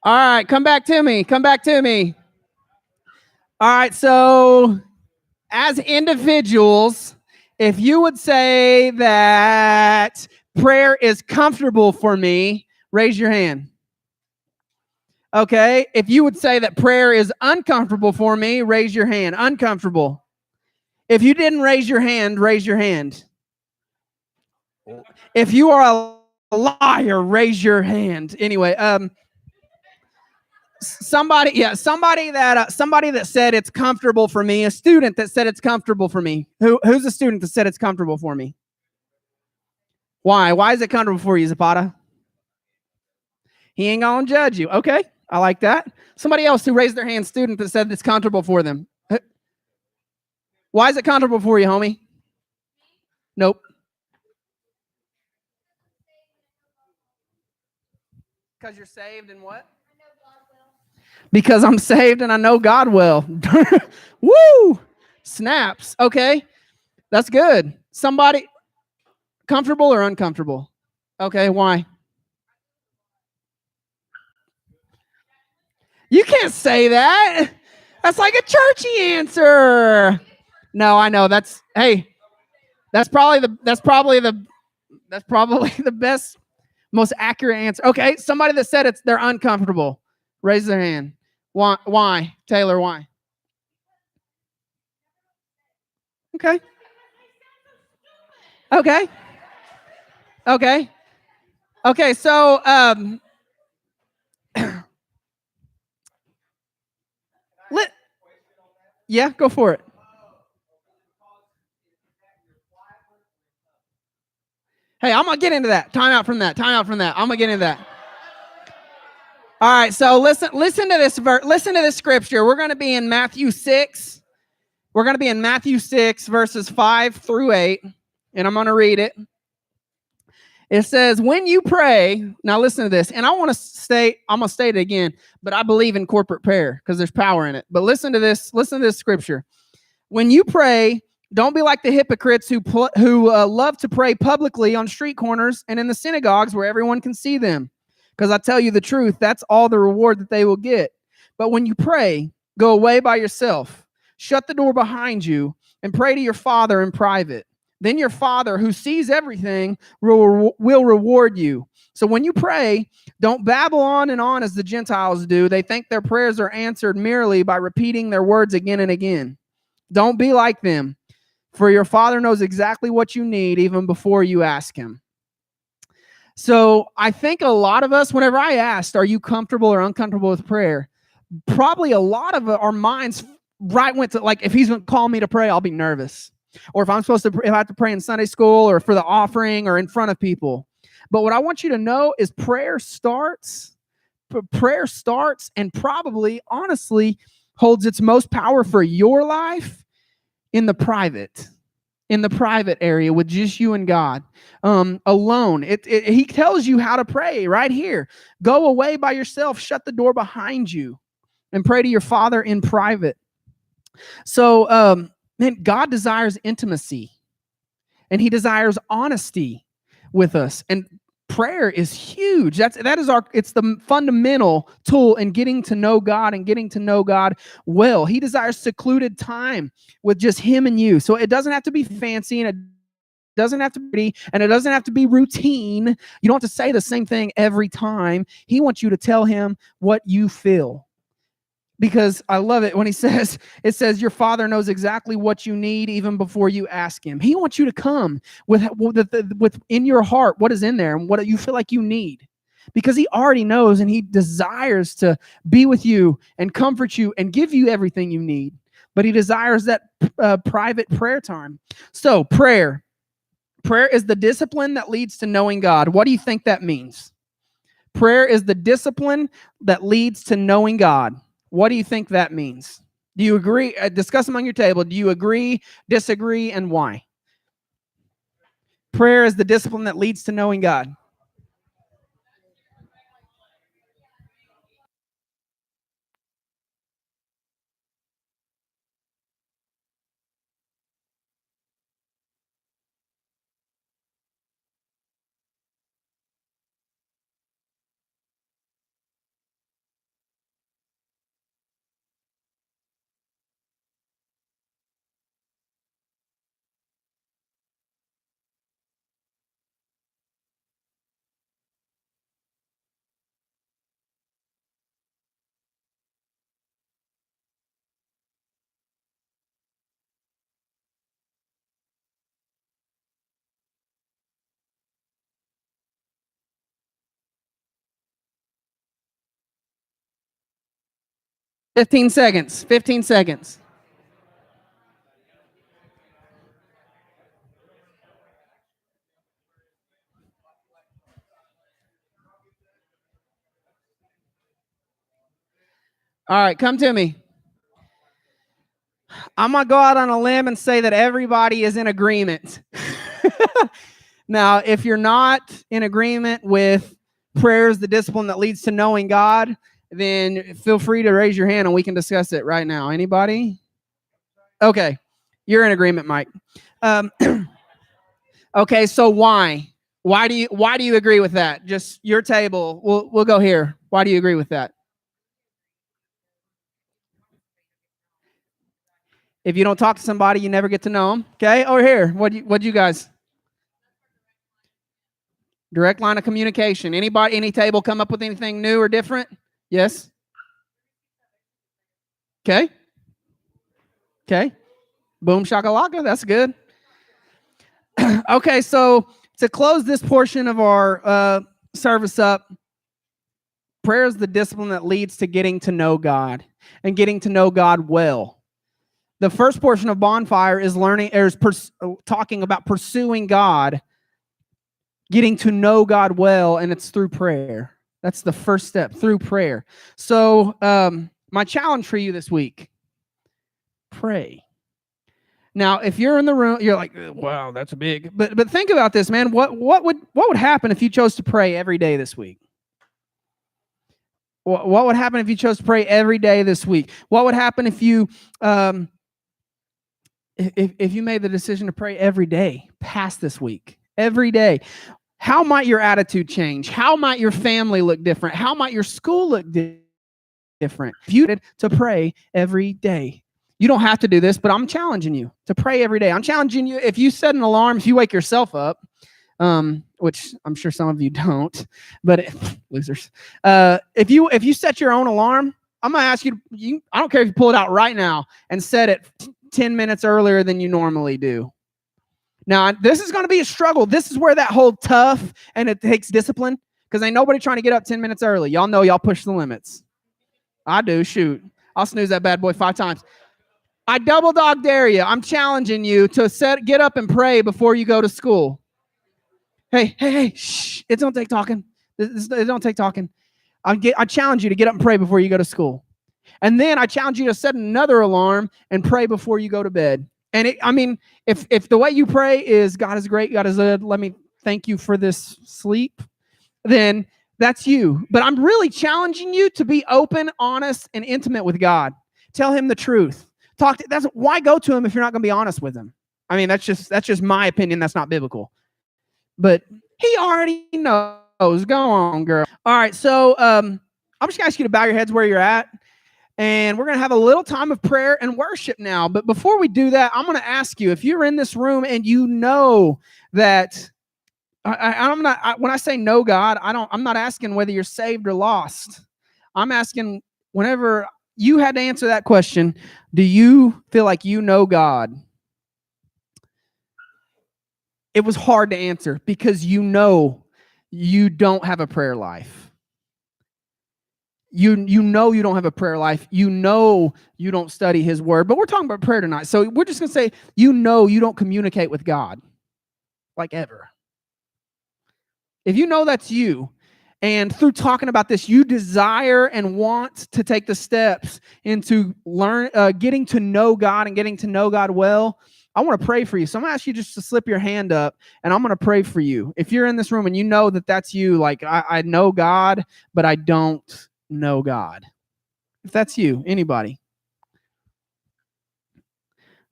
All right, come back to me. Come back to me. All right, so as individuals, if you would say that prayer is comfortable for me, raise your hand. Okay, if you would say that prayer is uncomfortable for me, raise your hand. Uncomfortable. If you didn't raise your hand, raise your hand. If you are a liar, raise your hand. Anyway, somebody that said it's comfortable for me, a student that said it's comfortable for me. Who's a student that said it's comfortable for me? Why is it comfortable for you, Zapata? He ain't gonna judge you. Okay, I like that. Somebody else who raised their hand, student that said it's comfortable for them. Why is it comfortable for you, homie? Nope. Because you're saved and what? Because I'm saved and I know God well. Woo! Snaps. Okay. That's good. Somebody comfortable or uncomfortable? Okay, why? You can't say that. That's like a churchy answer. No, I know. That's that's probably the best, most accurate answer. Okay, somebody that said they're uncomfortable. Raise their hand. Why? Taylor, why? Okay. Okay. Okay. Okay, so let yeah, go for it. Hey, I'm gonna get into that. Time out from that. Time out from that. I'm gonna get into that. All right, so listen to this listen to this scripture. We're gonna be in Matthew 6. We're gonna be in Matthew 6, verses 5 through 8, and I'm gonna read it. It says, when you pray, now listen to this, and I'm gonna state it again, but I believe in corporate prayer because there's power in it. But listen to this scripture. When you pray, don't be like the hypocrites who love to pray publicly on street corners and in the synagogues where everyone can see them. Because I tell you the truth, that's all the reward that they will get. But when you pray, go away by yourself, shut the door behind you, and pray to your Father in private. Then your Father, who sees everything, will reward you. So when you pray, don't babble on and on as the Gentiles do. They think their prayers are answered merely by repeating their words again and again. Don't be like them, for your Father knows exactly what you need even before you ask him. So I think a lot of us, whenever I asked, are you comfortable or uncomfortable with prayer? Probably a lot of our minds went to, like, if he's going to call me to pray, I'll be nervous. Or if I have to pray in Sunday school or for the offering or in front of people. But what I want you to know is prayer starts and probably, honestly, holds its most power for your life in the private area with just you and God, alone. He tells you how to pray right here. Go away by yourself, shut the door behind you, and pray to your Father in private. So, man, God desires intimacy, and he desires honesty with us. And prayer is huge. It's the fundamental tool in getting to know God and getting to know God well. He desires secluded time with just him and you. So it doesn't have to be fancy, and it doesn't have to be pretty, and it doesn't have to be routine. You don't have to say the same thing every time. He wants you to tell him what you feel. Because I love it when it says your Father knows exactly what you need even before you ask him. He wants you to come with in your heart what is in there and what you feel like you need, because he already knows, and he desires to be with you and comfort you and give you everything you need. But he desires that private prayer time. So prayer is the discipline that leads to knowing God. What do you think that means? Prayer is the discipline that leads to knowing God. What do you think that means? Do you agree? Discuss among your table. Do you agree, disagree, and why? Prayer is the discipline that leads to knowing God. Fifteen seconds. 15 seconds. All right, come to me. I'm going to go out on a limb and say that everybody is in agreement. Now, if you're not in agreement with prayer is the discipline that leads to knowing God, then feel free to raise your hand and we can discuss it right now. Anybody? Okay. You're in agreement, Mike. Okay, so why? Why do you agree with that? Just your table. We'll go here. Why do you agree with that? If you don't talk to somebody, you never get to know them. Okay, over here. What do you guys? Direct line of communication. Anybody, any table come up with anything new or different? Yes. Okay. Okay. Boom shakalaka. That's good. Okay, so to close this portion of our service up, prayer is the discipline that leads to getting to know God and getting to know God well. The first portion of bonfire is talking about pursuing God, getting to know God well, and it's through prayer. That's the first step, through prayer. So my challenge for you this week, pray. Now, if you're in the room, you're like, wow, that's big. But think about this, man. What would happen if you chose to pray every day this week? What would happen if you chose to pray every day this week? What would happen if you if you made the decision to pray every day past this week? Every day. How might your attitude change? How might your family look different? How might your school look different? If you did to pray every day. You don't have to do this, but I'm challenging you to pray every day. I'm challenging you. If you set an alarm, if you wake yourself up, which I'm sure some of you don't, but losers. If you set your own alarm, I'm gonna ask you. I don't care if you pull it out right now and set it 10 minutes earlier than you normally do. Now, this is going to be a struggle. This is where that whole tough and it takes discipline, because ain't nobody trying to get up 10 minutes early. Y'all know y'all push the limits. I do. Shoot. I'll snooze that bad boy 5 times. I double dog dare you. I'm challenging you to get up and pray before you go to school. Hey, shh. It don't take talking. It don't take talking. I challenge you to get up and pray before you go to school. And then I challenge you to set another alarm and pray before you go to bed. And if the way you pray is God is great, God is good, let me thank you for this sleep, then that's you. But I'm really challenging you to be open, honest, and intimate with God. Tell him the truth. That's why go to him if you're not going to be honest with him. I mean, that's just my opinion. That's not biblical. But he already knows. Go on, girl. All right, so I'm just going to ask you to bow your heads where you're at. And we're going to have a little time of prayer and worship now. But before we do that, I'm going to ask you, if you're in this room and you know that I'm not, when I say know God, I'm not asking whether you're saved or lost. I'm asking, whenever you had to answer that question, do you feel like you know God? It was hard to answer because you know you don't have a prayer life. You know you don't have a prayer life. You know you don't study his word. But we're talking about prayer tonight. So we're just going to say, you know you don't communicate with God. Like ever. If you know that's you, and through talking about this, you desire and want to take the steps into getting to know God and getting to know God well, I want to pray for you. So I'm going to ask you just to slip your hand up, and I'm going to pray for you. If you're in this room and you know that that's you, like I know God, but I don't know God. If that's you, anybody.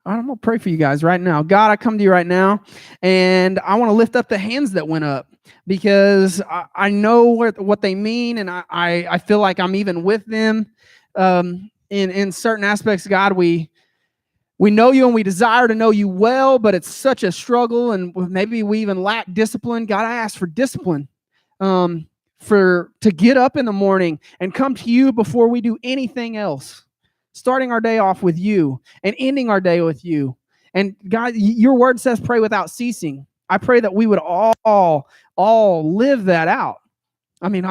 All right, I'm going to pray for you guys right now. God, I come to you right now, and I want to lift up the hands that went up, because I know what they mean, and I feel like I'm even with them in certain aspects. God, we know you and we desire to know you well, but it's such a struggle, and maybe we even lack discipline. God, I ask for discipline to get up in the morning and come to you before we do anything else, starting our day off with you and ending our day with you. And God, your word says pray without ceasing. I pray that we would all live that out. I mean,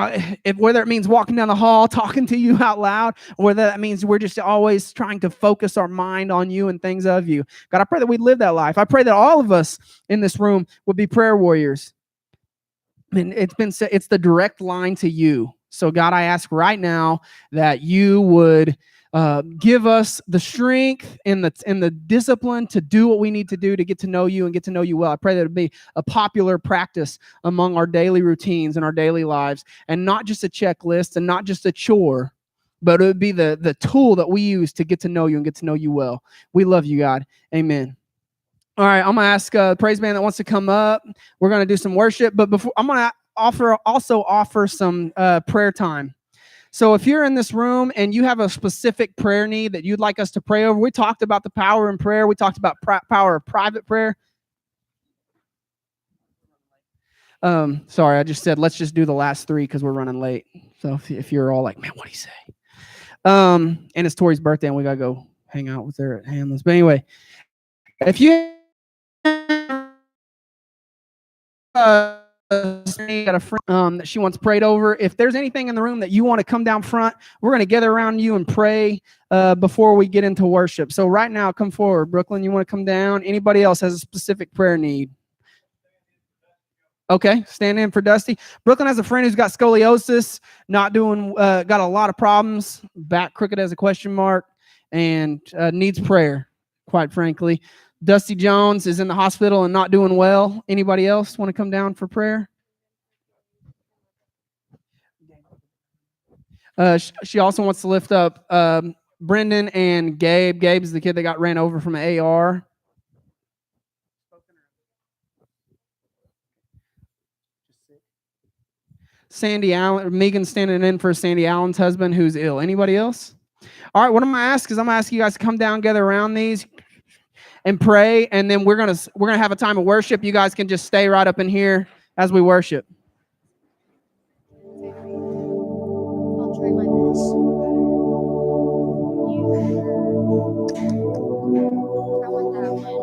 whether it means walking down the hall, talking to you out loud, or whether that means we're just always trying to focus our mind on you and things of you. God, I pray that we'd live that life. I pray that all of us in this room would be prayer warriors. I mean, it's been said, it's the direct line to you. So God, I ask right now that you would give us the strength and the discipline to do what we need to do to get to know you and get to know you well. I pray that it would be a popular practice among our daily routines and our daily lives, and not just a checklist and not just a chore, but it would be the tool that we use to get to know you and get to know you well. We love you, God. Amen. All right, I'm going to ask the praise band that wants to come up. We're going to do some worship, but before I'm going to offer some prayer time. So if you're in this room and you have a specific prayer need that you'd like us to pray over, we talked about the power in prayer. We talked about power of private prayer. Sorry, I just said let's just do the last three because we're running late. So if you're all like, man, what'd he say? And it's Tori's birthday and we got to go hang out with her at Hamlin's. But anyway, if you got a friend that she wants prayed over, if there's anything in the room that you want to come down front, we're going to gather around you and pray before we get into worship. So right now, come forward. Brooklyn, you want to come down? Anybody else has a specific prayer need? Okay, stand in for Dusty. Brooklyn has a friend who's got scoliosis, not doing, got a lot of problems, back crooked as a question mark, and needs prayer, quite frankly. Dusty Jones is in the hospital and not doing well. Anybody else want to come down for prayer? She also wants to lift up Brendan and Gabe. Gabe is the kid that got ran over from an AR. Sandy Allen, Megan's standing in for Sandy Allen's husband who's ill. Anybody else? All right, what I'm going to ask is I'm going to ask you guys to come down, gather around these and pray, and then we're gonna have a time of worship. You guys can just stay right up in here as we worship. I'll try my best. I want that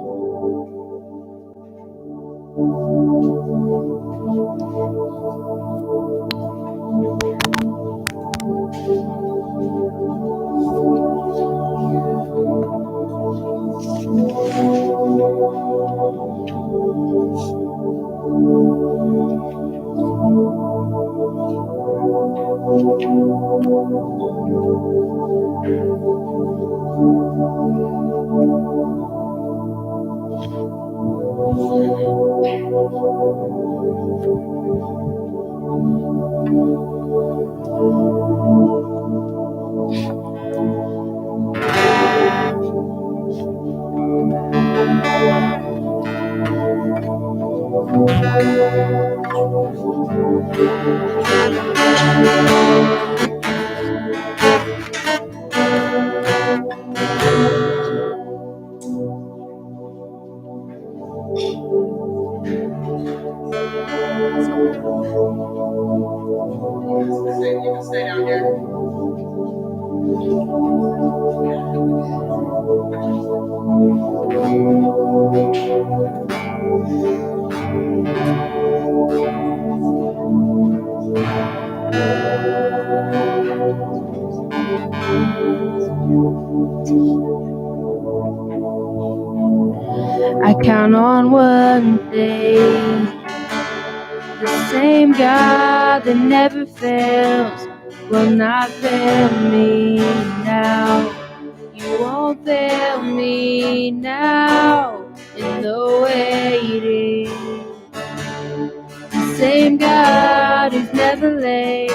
You can stay down here. I count on one thing, the same God that never fails will not fail me now. You won't fail me now in the waiting. The same God who's never late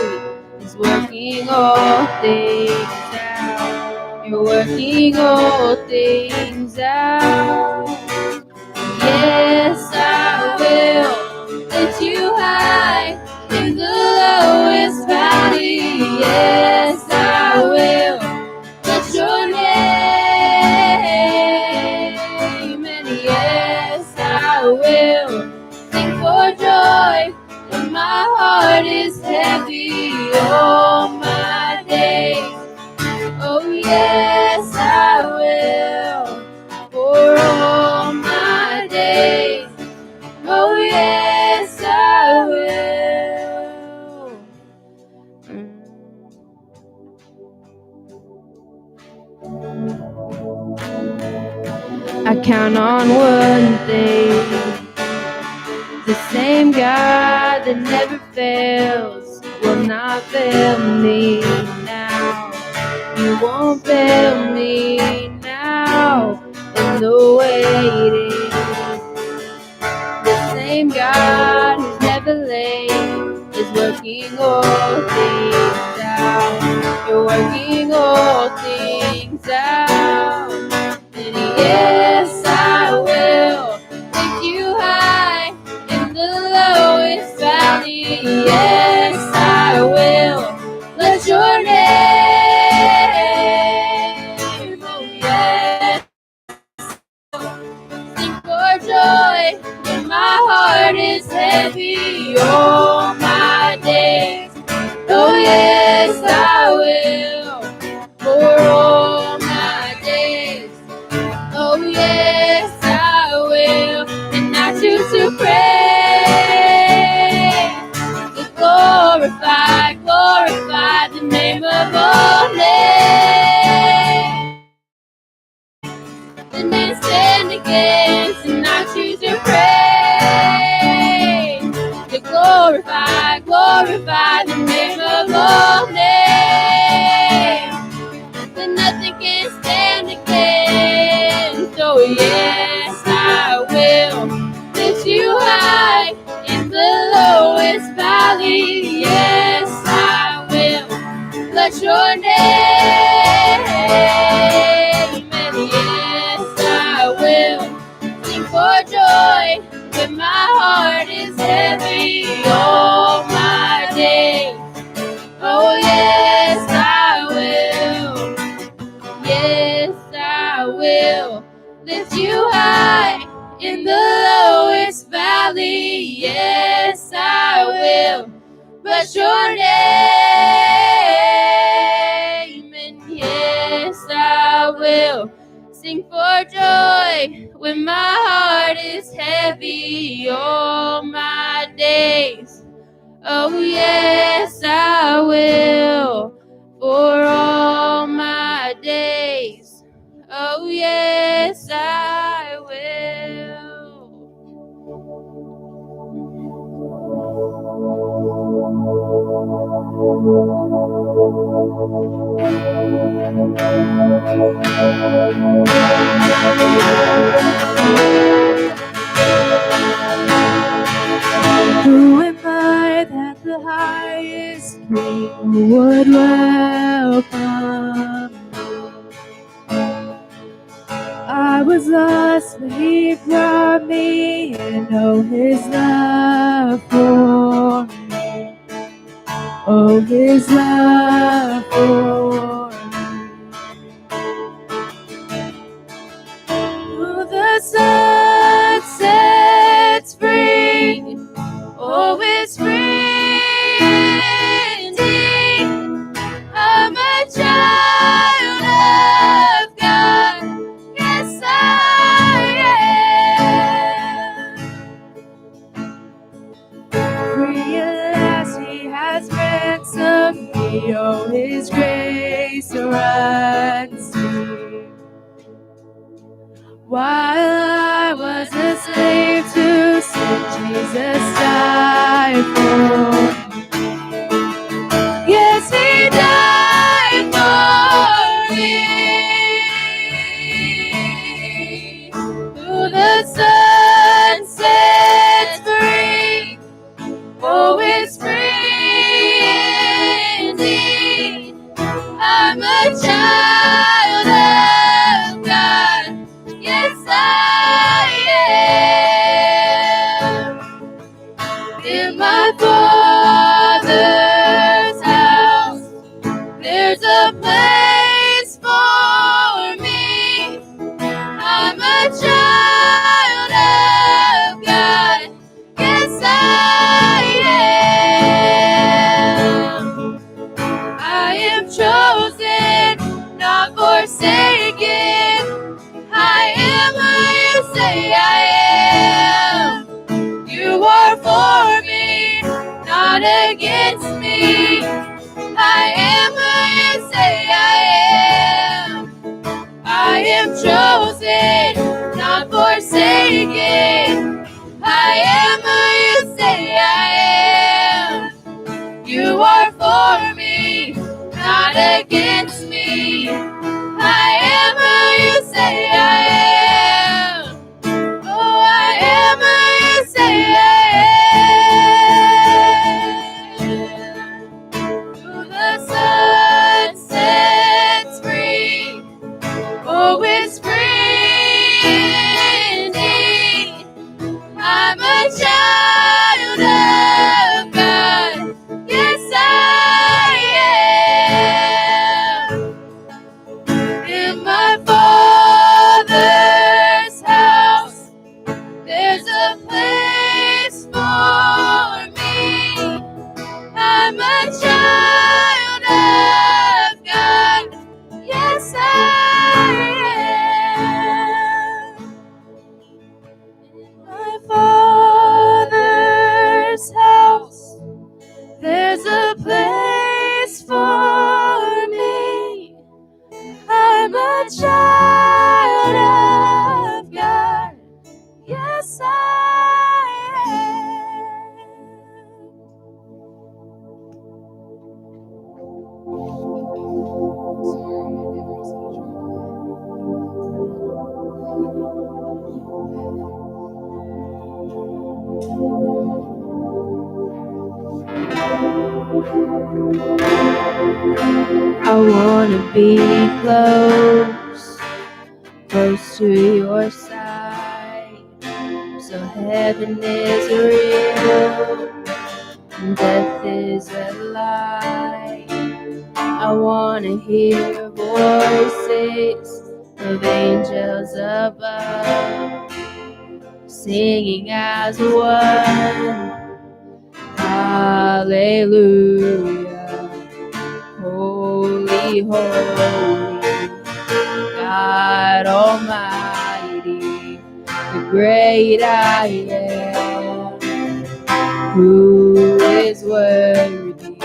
is working all things out. You're working all things out. Yes, I will lift you high in the lowest valley. Yes, I will bless your name. And yes, I will sing for joy when my heart is heavy all my days. Oh, yes, I will for all my days. Oh, yes, I will. I count on one thing, the same God that never fails will not fail me now. You won't fail me now in the waiting. The same God who's never late is working all things out. You're working all things out. And yes, I will lift you high in the lowest valley. Yes, I will bless your name. Oh yes, sing for joy when my heart is heavy all my days. Oh yes, I will for all my days. Oh yes, I will, and I choose to pray, to glorify, glorify the name of all names. The name stand against, and I choose to pray, to glorify, glorify the name of all names. That nothing can stand against. Oh yes, I will lift you high in the lowest valley. Yes, I will bless your name. And yes, I will sing for joy when my heart is heavy all my days. Oh yes, I will. Yes, I will lift you high in the lowest valley. Yes, I will bless your name. And yes, I will sing for joy when my heart is heavy all my days. Oh yes, I will for all my days. Oh yes, I will. Who am I that the highest king would welcome? I was lost, but he brought me in. Oh, his love for me. Oh, his love for me. Who the sun sets free, oh, it's free indeed. I'm a child of God. Yes, I am. Free at last, he has ransomed me. Oh, his grace runs deep. While I was a slave to sin, Jesus died for me. Yes, he died for me. Who the sun sets free, oh, it's free indeed. I'm a child of God. Yes, I am. In my Father's house, there's a place for me. I'm a child of God. Yes, I am. I am chosen, not forsaken. I am who you say I am. You are for me, not against me. I am who you say I am. I am chosen, not forsaken. I am who you say I am. You are for me, not against me. I am who you say I am. Oh, I am who you say I am. Who the sun sets I wanna be close to your side. So heaven is real, and death is a lie. I wanna hear voices of angels above, singing as one. Hallelujah. Holy, holy, God Almighty, the great I am, who is worthy,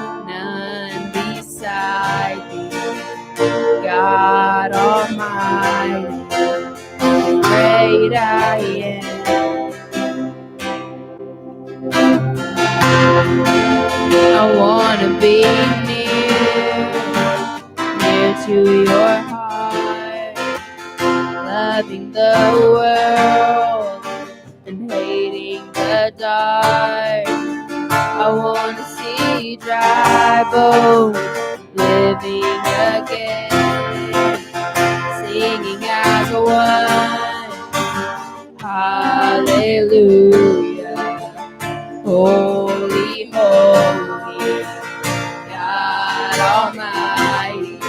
none beside thee, God Almighty, the great I am. I wanna be near to your heart, loving the world and hating the dark. I wanna see dry bones living again, singing as one. Hallelujah. Holy, holy, God Almighty,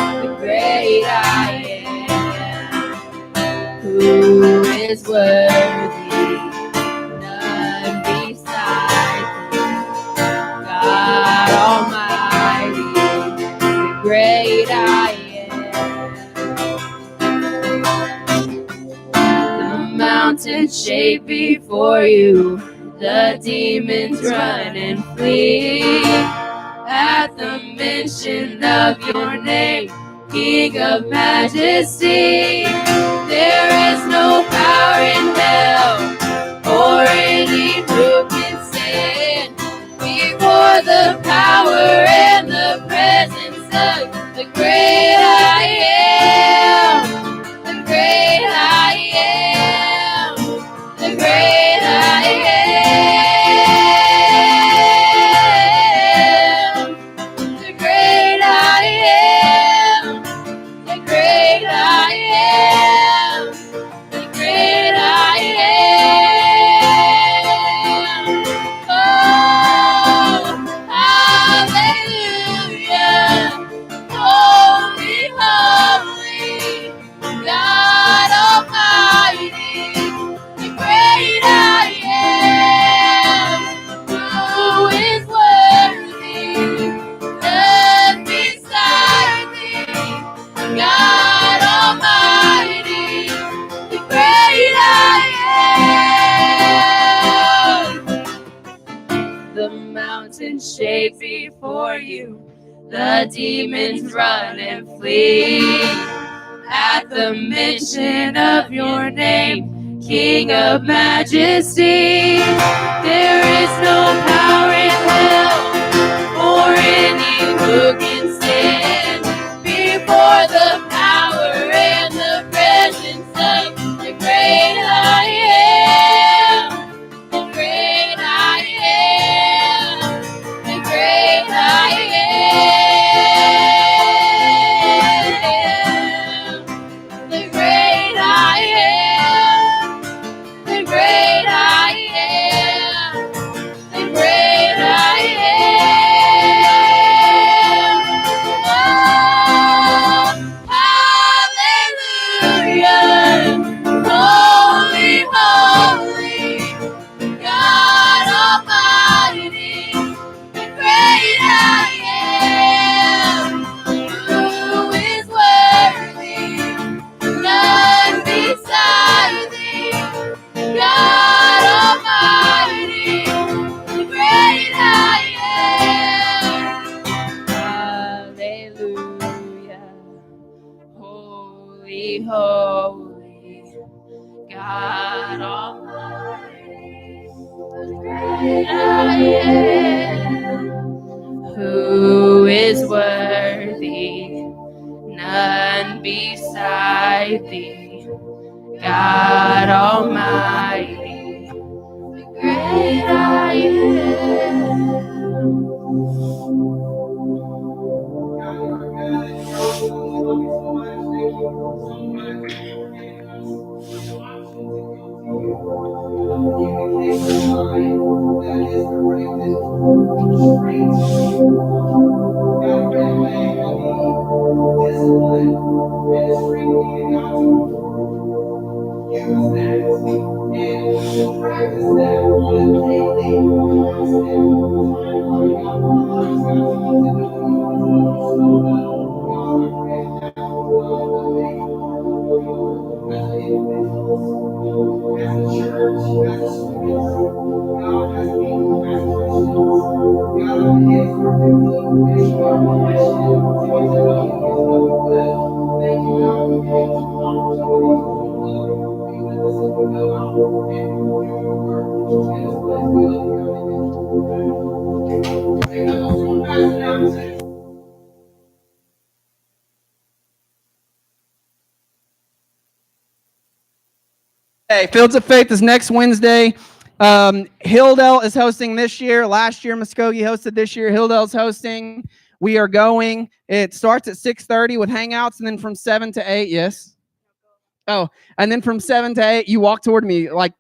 the great I am, who is worthy, none beside thee, God Almighty, the great I am. The mountains shake before you, the demons run and flee at the mention of your name, King of Majesty. There is no power in hell or any who can stand before the power and the presence of the great I am, the great I am, the great I am. Shake before you, the demons run and flee at the mention of your name, King of Majesty. There is no power in hell or any who can stand before the power and the presence of the great I am, the great I am, the great I am, the great I am, the great I am, the great I am. Oh, hallelujah. Holy, holy, God Almighty, the great I am, who is worthy, none beside thee, God Almighty, the great I am. Hallelujah. Holy, holy, God Almighty, the great I am, who is worthy, none beside thee, God Almighty, the great I am. Hey, Fields of Faith is next Wednesday. Hilldale is hosting this year. Last year, Muskogee hosted. This year, Hilldale's hosting. We are going. It starts at 6:30 with hangouts, and then from 7 to 8. Yes. Oh, and then from 7 to 8, you walk toward me like.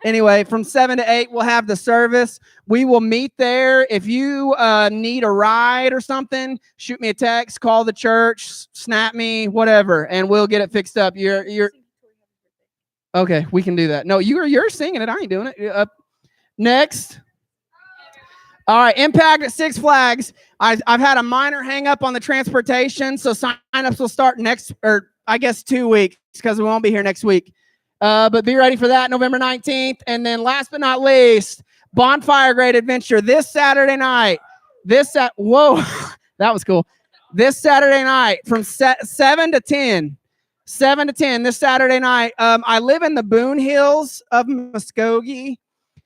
Anyway, from 7 to 8, we'll have the service. We will meet there. If you need a ride or something, shoot me a text, call the church, snap me, whatever, and we'll get it fixed up. You're okay. We can do that. No, you're singing it. I ain't doing it. Next. All right, Impact at Six Flags. I've had a minor hang up on the transportation, so sign-ups will start next, or I guess 2 weeks, because we won't be here next week. But be ready for that, November 19th. And then last but not least, Bonfire Great Adventure this Saturday night. Whoa, that was cool. This Saturday night from 7 to 10. 7 to 10 this Saturday night. I live in the Boone Hills of Muskogee.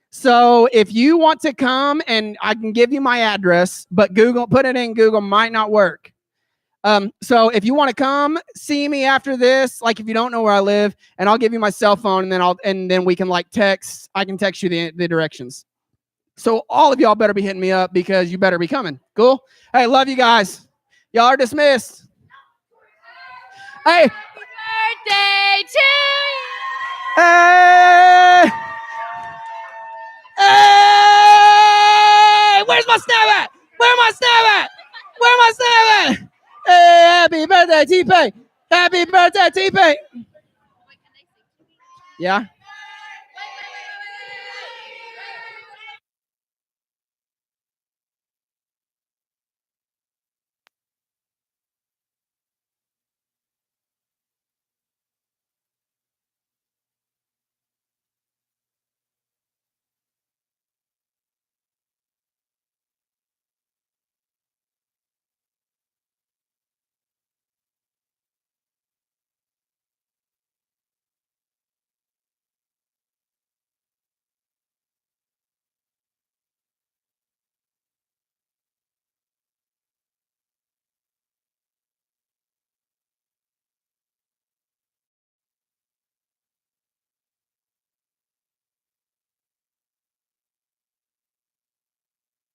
So if you want to come, and I can give you my address, but put it in Google might not work. So if you want to come see me after this, like if you don't know where I live, and I'll give you my cell phone, and then we can text. I can text you the directions. So all of y'all better be hitting me up, because you better be coming. Cool. Hey, love you guys. Y'all are dismissed. Hey. Birthday to you. Hey. Hey. Where's my snap at? Where's my snap at? Where's my snap at? Hey, happy birthday, T-Pain. Happy birthday, T-Pain. Yeah.